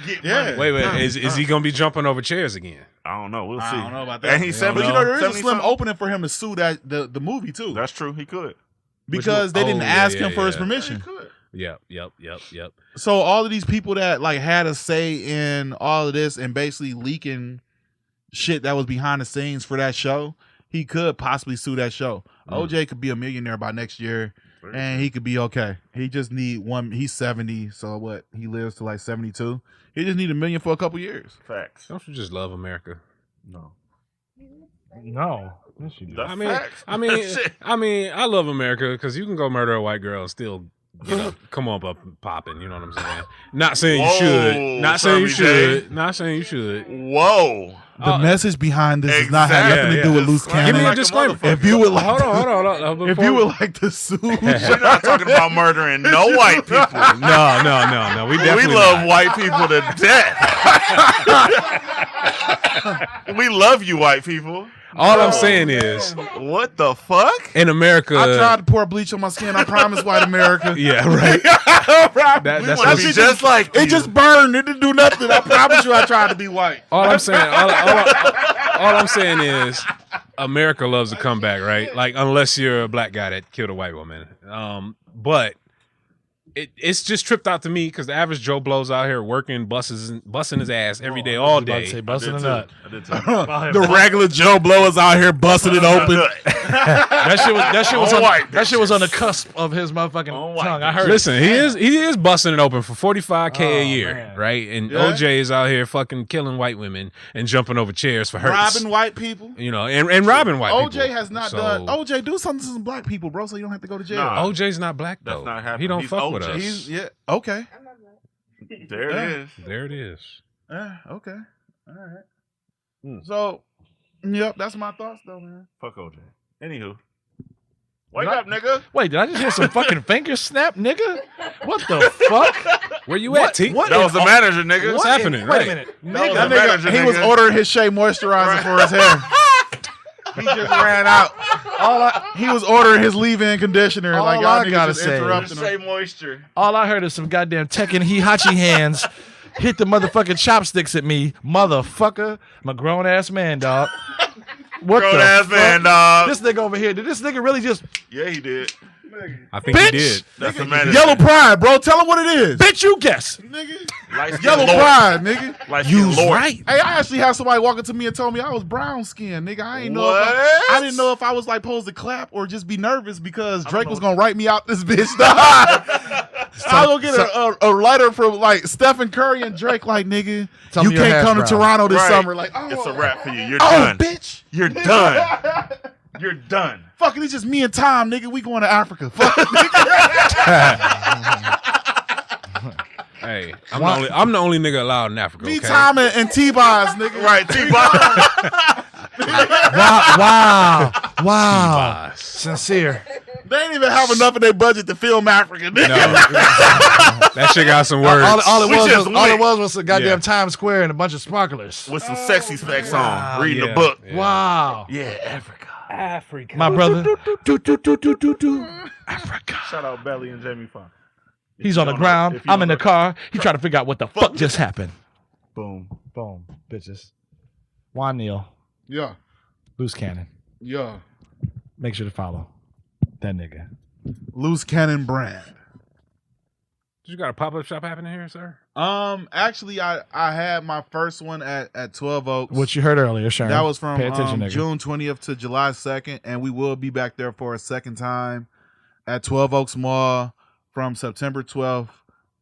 Get Yeah. money. Wait. Is he gonna be jumping over chairs again? I don't know. We'll see. I don't know about that. And he's Yeah, But 70, you know, there is a 70 slim something. opening for him to sue that the movie too, That's true. He could. because they Which didn't one? ask Yeah, him for his yeah. permission. He could. Yep. So all of these people that like had a say in all of this and basically leaking shit that was behind the scenes for that show, he could possibly sue that show. OJ could be a millionaire by next year, and he could be okay. He just need one. He's 70, so what? He lives to like 72. He just need $1 million for a couple years. Facts. Don't you just love America? No. No. Yes, you do. That's I mean, facts. I mean, I love America because you can go murder a white girl and still, come up and popping. You know what I'm saying? Not saying you should. Not saying you should. Not saying you should. Whoa. The message behind this does not have nothing to do with loose Give me cannon. a disclaimer. If you would like, Hold on. if you would like to sue, We're not talking about murdering no white people. No. We definitely love white people to death. We love you, white people. All I'm saying is, What the fuck? in America, I tried to pour bleach on my skin. I promise, white America. yeah, right. We That's want to be just like you. It just burned. It didn't do nothing. I promise you, I tried to be white. All I'm saying, all I'm saying is, America loves to come back, right? Like, unless you're a black guy that killed a white woman. But it's just tripped out to me because the average Joe Blow's out here working, busting his ass every day, all day. Say busting a nut. I did too. The regular Joe Blow is out here busting it open. That shit was on the cusp of his motherfucking white tongue. I heard. Listen, he is busting it open for $45K a year, man. right? And Yeah. OJ is out here fucking killing white women and jumping over chairs for hurts. Robbing white people. You know, and robbing white people. OJ has not So, done. OJ, do something to some black people, bro, so you don't have to go to jail. Nah. OJ's not black That's though. not happening. He don't He's fuck with OJ. us. He's okay. There it is. There it is. Okay. All right. Hmm. So, yep, that's my thoughts, though, man. Fuck OJ. Anywho. Wake up, nigga. Wait, did I just hear some fucking finger snap, nigga? What the fuck? Where you at, Teek? what? That was the manager, nigga. What's happening? Wait Right. a minute, That was nigga. the manager, He was nigga. ordering his Shea moisturizer for his hair. He just ran out. He was ordering his leave-in conditioner. All like y'all I niggas gotta just say- interrupting Shea him. moisture. All I heard is some goddamn Tekken Hihachi hands hit the motherfucking chopsticks at me, motherfucker. I'm a grown ass man, dog. What Grown the ass fuck? man, dog. This nigga over here, did this nigga really just Yeah, he did. I think Bitch! he did. That's the manager. Yellow pride, bro. Tell him what it is. bitch you guess? Light-skinned Yellow Lord. pride, nigga. Light-skinned Lord. right. Hey, I actually had somebody walk up to me and told me I was brown skinned, nigga. I ain't know. If What? I didn't know if I was like supposed to clap or just be nervous because Drake was gonna write me out this bitch. I'll go get a letter from like Stephen Curry and Drake, like nigga, Tell you me your can't hash come to brown. Toronto this Right. summer. Like, oh, It's a wrap for you. You're oh, done. bitch, You're done. You're done. fucking, it's just me and Tom, nigga. We going to Africa. Fuck, nigga. Hey, I'm the only nigga allowed in Africa. Me, Okay? Tom, and T-Boz, nigga. Right, T-Bob. Wow. Boss. Sincere. They ain't even have enough of their budget to film Africa, nigga. No, that shit got some words. All We just it lit. was a goddamn Yeah. Times Square and a bunch of sparklers. With some sexy specs on. Reading yeah. the book. Yeah. Wow. Yeah, Africa. My brother. Africa. Shout out Belly and Jamie Foxx. He's on the ground. I'm in the car. He trying to figure out what the fuck just happened. Boom. Boom, bitches. Juan Neal, Yeah, loose cannon. yeah. Make sure to follow that nigga. Loose cannon brand. You got a pop-up shop happening here, sir? Actually, I had my first one at 12 Oaks. What you heard earlier, Sherm. That was from Pay attention, nigga. June 20th to July 2nd, and we will be back there for a second time at 12 Oaks Mall from September 12th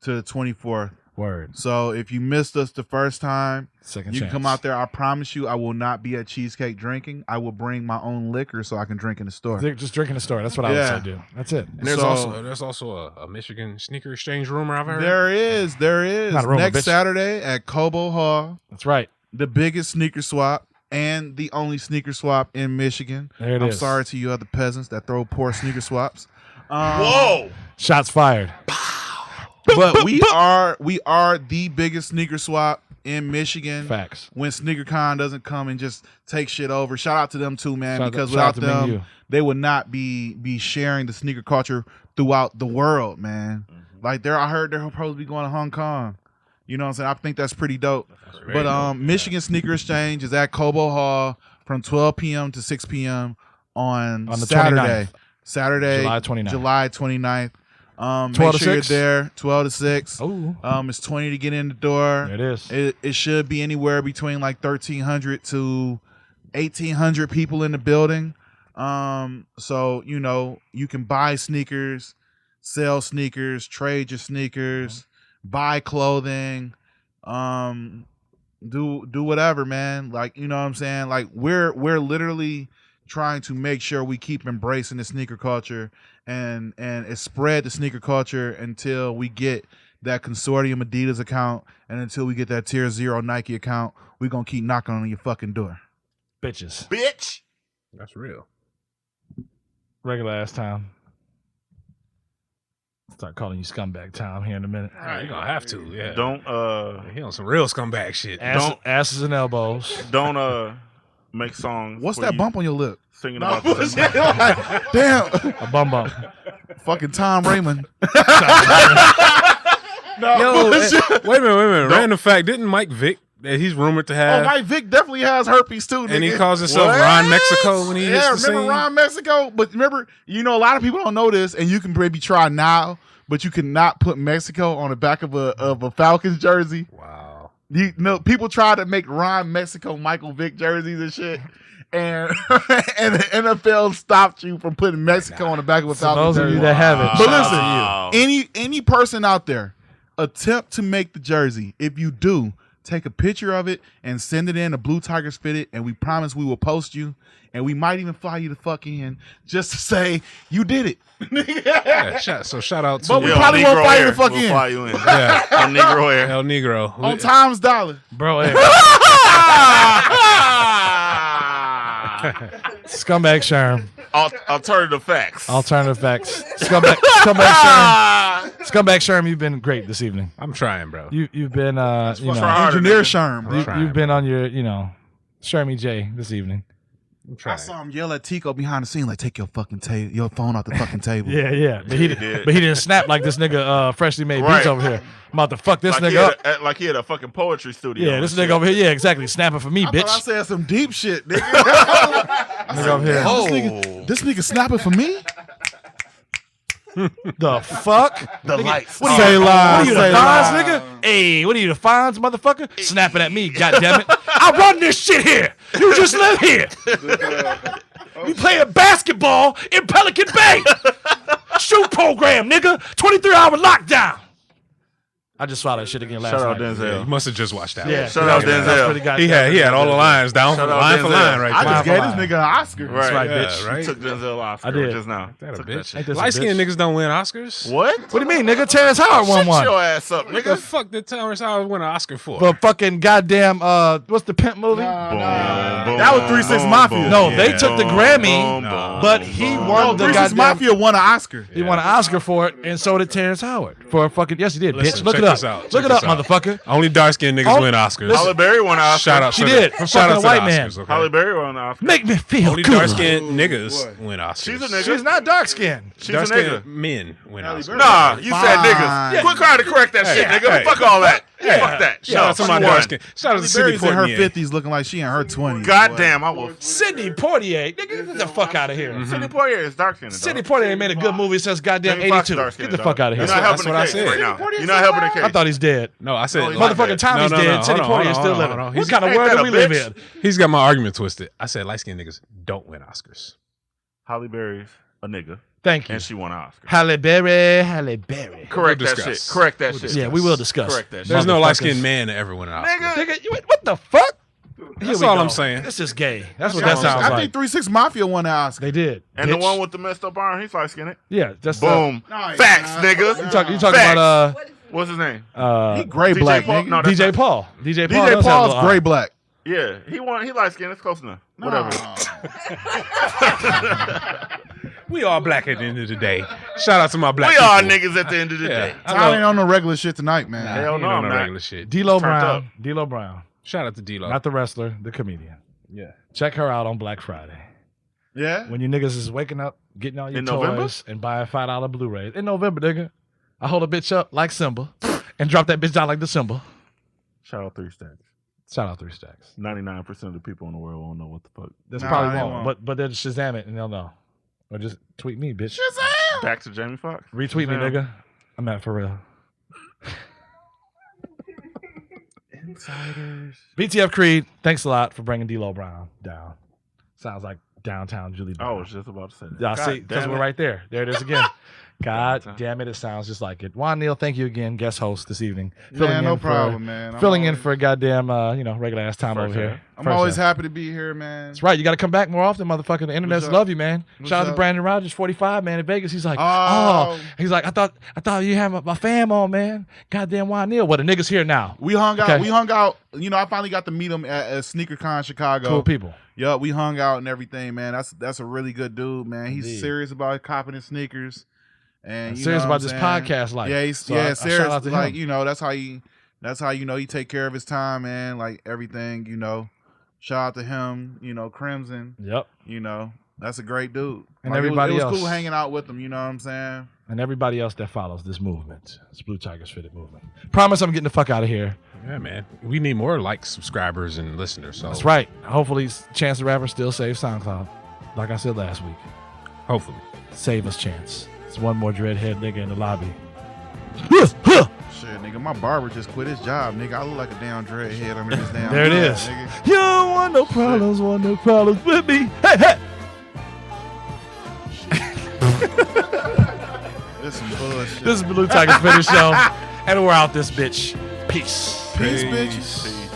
to the 24th. Word. So if you missed us the first time, Second you chance. can come out there. I promise you, I will not be at Cheesecake drinking. I will bring my own liquor so I can drink in the store. Just drink in the store. That's what I would Yeah. say do. That's it. And there's So- also a Michigan sneaker exchange rumor I've heard. There is. Not a rumor, Next bitch. Saturday at Cobo Hall, That's right. the biggest sneaker swap and the only sneaker swap in Michigan. There it I'm is. sorry to you other peasants that throw poor sneaker swaps. Whoa. Shots fired. But we are the biggest sneaker swap in Michigan. Facts. When SneakerCon doesn't come and just take shit over. Shout out to them too, man. Shout because out without to Big them, U. they would not be sharing the sneaker culture throughout the world, man. Like I heard they're supposed to be going to Hong Kong. You know what I'm saying? I think that's pretty dope. But Michigan Sneaker Exchange is at Cobo Hall from 12 p.m. to 6 p.m. on the Saturday. 29th. Saturday, July 29th. July 29th. 12 to Make sure 6? you're there. 12 to 6. Oh, It's $20 to get in the door. it is. It should be anywhere between like 1,300 to 1,800 people in the building. So you can buy sneakers, sell sneakers, trade your sneakers, buy clothing, do whatever, man. Like, you know what I'm saying? Like we're literally trying to make sure we keep embracing the sneaker culture and spread the sneaker culture until we get that consortium Adidas account and until we get that tier 0 Nike account. We're gonna keep knocking on your fucking door. Bitches. Bitch. That's real. Regular ass time. Start calling you scumbag time here in a minute. You're gonna have to, yeah. Don't He on some real scumbag shit. Asses and elbows. don't make songs. What's where that you bump on your lip? Singing No, about the damn, A bum bump. fucking Tom Raymond. Yo, wait a minute. Random fact: didn't Mike Vick? That he's rumored to have. Oh, Mike Vick definitely has herpes too, nigga. And he calls himself What? Ron Mexico when he hits the remember scene. Ron Mexico? But remember, a lot of people don't know this, and you can maybe try now, but you cannot put Mexico on the back of a Falcons jersey. Wow. People try to make Ron Mexico Michael Vick jerseys and shit. And and the NFL stopped you from putting Mexico on the back of a So Falcons those of jersey. you that have it, But shout listen, out to you. any person out there attempt to make the jersey. If you do, take a picture of it and send it in. A Blue Tiger Spit it, and we promise we will post you, and we might even fly you the fuck in just to say you did it. Yeah, shout out to But we probably won't fly you the fuck we'll in. fly you in. yeah, On Negro Air. El Negro. On Tom's dollar. Bro, hey. Scumbag Sherm. Alternative facts. Alternative facts. Scumbag Sherm. Scumbag Sherm, you've been great this evening. I'm trying, bro. You've been Try harder, Engineer nigga. Sherm. you've been on your, Shermy J this evening. I'm I trying. saw him yell at Tico behind the scene, like, take your fucking your phone off the fucking table. Yeah. But he didn't snap like this nigga freshly made Right. beats over here. I'm about to fuck this Like nigga up. like he had a fucking poetry studio. Yeah, and this shit. nigga over here. Yeah, exactly. Snapping for me, I bitch. thought I said some deep shit, nigga. Nigga over here. This nigga snapping for me? The fuck? The lights. What are Say you, lies, what are you, the say Fonz, lies. nigga? Hey, what are you, the Fonz, motherfucker? Snapping at me, goddammit. I run this shit here. You just live here. You playing basketball in Pelican Bay. Shoot program, nigga. 23-hour lockdown. I just saw that shit again last Shout out night. Denzel. You must have just watched that. Yeah, one. Shout out that's Denzel. pretty goddamn He had all the lines down Shout for out line for Denzel. line right I there. just gave this Fine. nigga an Oscar. Right. right, Yeah, bitch. right. Took Denzel Oscar I did. just now. That a Took bitch. Ain't this a Light skinned bitch? niggas don't win Oscars. What? What do you mean, nigga? Terrence Howard won Shut one. your ass up, What the nigga. fuck did Terrence Howard win an Oscar for? For fucking goddamn, what's the pimp movie? That was 3 6 Mafia. No, Yeah. they took the Grammy, No. but he won the 3 6 goddamn. Mafia won an Oscar. He won an Oscar for it, and so did Terrence Howard for a fucking. Yes, he did. Listen, bitch, look check it up. this out. Look Check it up, this out. motherfucker. Only dark skinned niggas Oh, win Oscars. Halle Berry won an Oscar. Shout out She to did, the, for shout out fucking to a the white man. Oscars, okay? Halle Berry won an Oscar. Make me feel Only good. dark skinned niggas win Oscars. She's a nigga. She's not dark skinned. She's a Dark nigga. skinned men win Oscars. Nah, you said Fine. niggas. Quit trying to correct that shit, nigga. hey. Fuck all that. Fuck that. Shout out to my she dark won. skin. Shout out to Halle Sidney Berry's in her Poitier. 50s looking like she in her 20s. God damn, I will. Sidney Poitier, nigga, get the fuck out of here. Sidney Poitier is dark skinned. Sidney Poitier ain't made a good movie since goddamn Jamie Foxx 82. dark-skinned, Get the dog. fuck out of here. You're not helping what the I case said. right now. You're not helping the case. I thought he's dead. No, I said No, he's not Motherfucking dead. Tommy's dead. Sidney Poitier is still living. Hold on. What kind of Ain't world that do a we live bitch? in? He's got my argument twisted. I said light skinned niggas don't win Oscars. Halle Berry's a nigga, Thank you. and she won an Oscar. Halle Berry, Halle Berry. Correct We'll that discuss. shit. Correct that We'll shit. Yeah, we will discuss. Correct that shit. There's no Motherfuckers. light skinned man to ever win an Oscar. Nigga. Nigga, what the fuck? That's we all go. I'm saying. This is gay. That's what That's that all I'm sounds I like. think 3 6 Mafia won an Oscar. They did. And the bitch. one with the messed up arm, he's light skinned. Yeah, that's Boom. No, he's Facts, not. nigga. You talking Facts. about What's his name? He gray DJ black, Paul? nigga. No, that's DJ not- Paul. DJ Paul. DJ does have a Paul's little gray arm. black. Yeah, he light skinned. It's close enough. Whatever. We all black at the end of the day. Shout out to my black We people. are niggas at the end of the day. I Tom know. ain't on no regular shit tonight, man. Hell He no, ain't on I'm no not. regular shit. D'Lo Turned Brown. up. D'Lo Brown. Shout out to D-Lo. Not the wrestler, the comedian. Yeah. Check her out on Black Friday. Yeah? When you niggas is waking up, getting all your In toys November? and buying $5 Blu-rays. In November, nigga. I hold a bitch up like Simba and drop that bitch down like the Simba. Shout out 3 Stacks. Shout out 3 Stacks. 99% of the people in the world won't know what the fuck. That's Nah, probably they won't. won't. But they'll Shazam it and they'll know. Or just tweet me, bitch. Shazam! Back to Jamie Foxx. Retweet me, nigga. I'm at for real. Insiders. BTF Creed, thanks a lot for bringing Dee Lo Brown down. Sounds like downtown Julie Brown. I was just about to say that. Yeah, God see, because damn we're it. right there. There it is again. God damn it, it sounds just like it. Juan Neal, thank you again, guest host this evening. Man, no problem, man. Filling in for a goddamn, regular ass time over here. I'm always happy to be here, man. That's right. You got to come back more often, motherfucker. The internet's love you, man. Shout out to up? Brandon Rogers, 45, man, in Vegas. He's like, Oh. he's like, I thought you had my fam on, man. Goddamn Juan Neal. Well, the nigga's here now. We hung out. Okay. We hung out. You know, I finally got to meet him at SneakerCon Chicago. Cool people. Yeah, we hung out and everything, man. That's a really good dude, man. He's Indeed. serious about copping his sneakers, and you Serious know about what this I'm saying? podcast life. Yeah, he's So I serious. shout out to Like him. you know, that's how you know he take care of his time, man. Like everything, you know. Shout out to him, you know, Crimson. Yep. You know, that's a great dude. And Like, everybody it was else. cool hanging out with him. You know what I'm saying? And everybody else that follows this movement, this Blue Tigers Fitted movement. Promise I'm getting the fuck out of here. Yeah, man. We need more subscribers and listeners. So That's right. Hopefully, Chance the Rapper still saves SoundCloud. Like I said last week. Hopefully. Save us, Chance. It's one more dreadhead nigga in the lobby. Shit, nigga, my barber just quit his job, nigga. I look like a damn dreadhead under this damn. There it hat, is. nigga. You don't want no problems, with me. Hey, hey. This some bullshit. This is Blue Tigers Fitted Show, and we're out this bitch. Peace. Peace, bitches. Peace.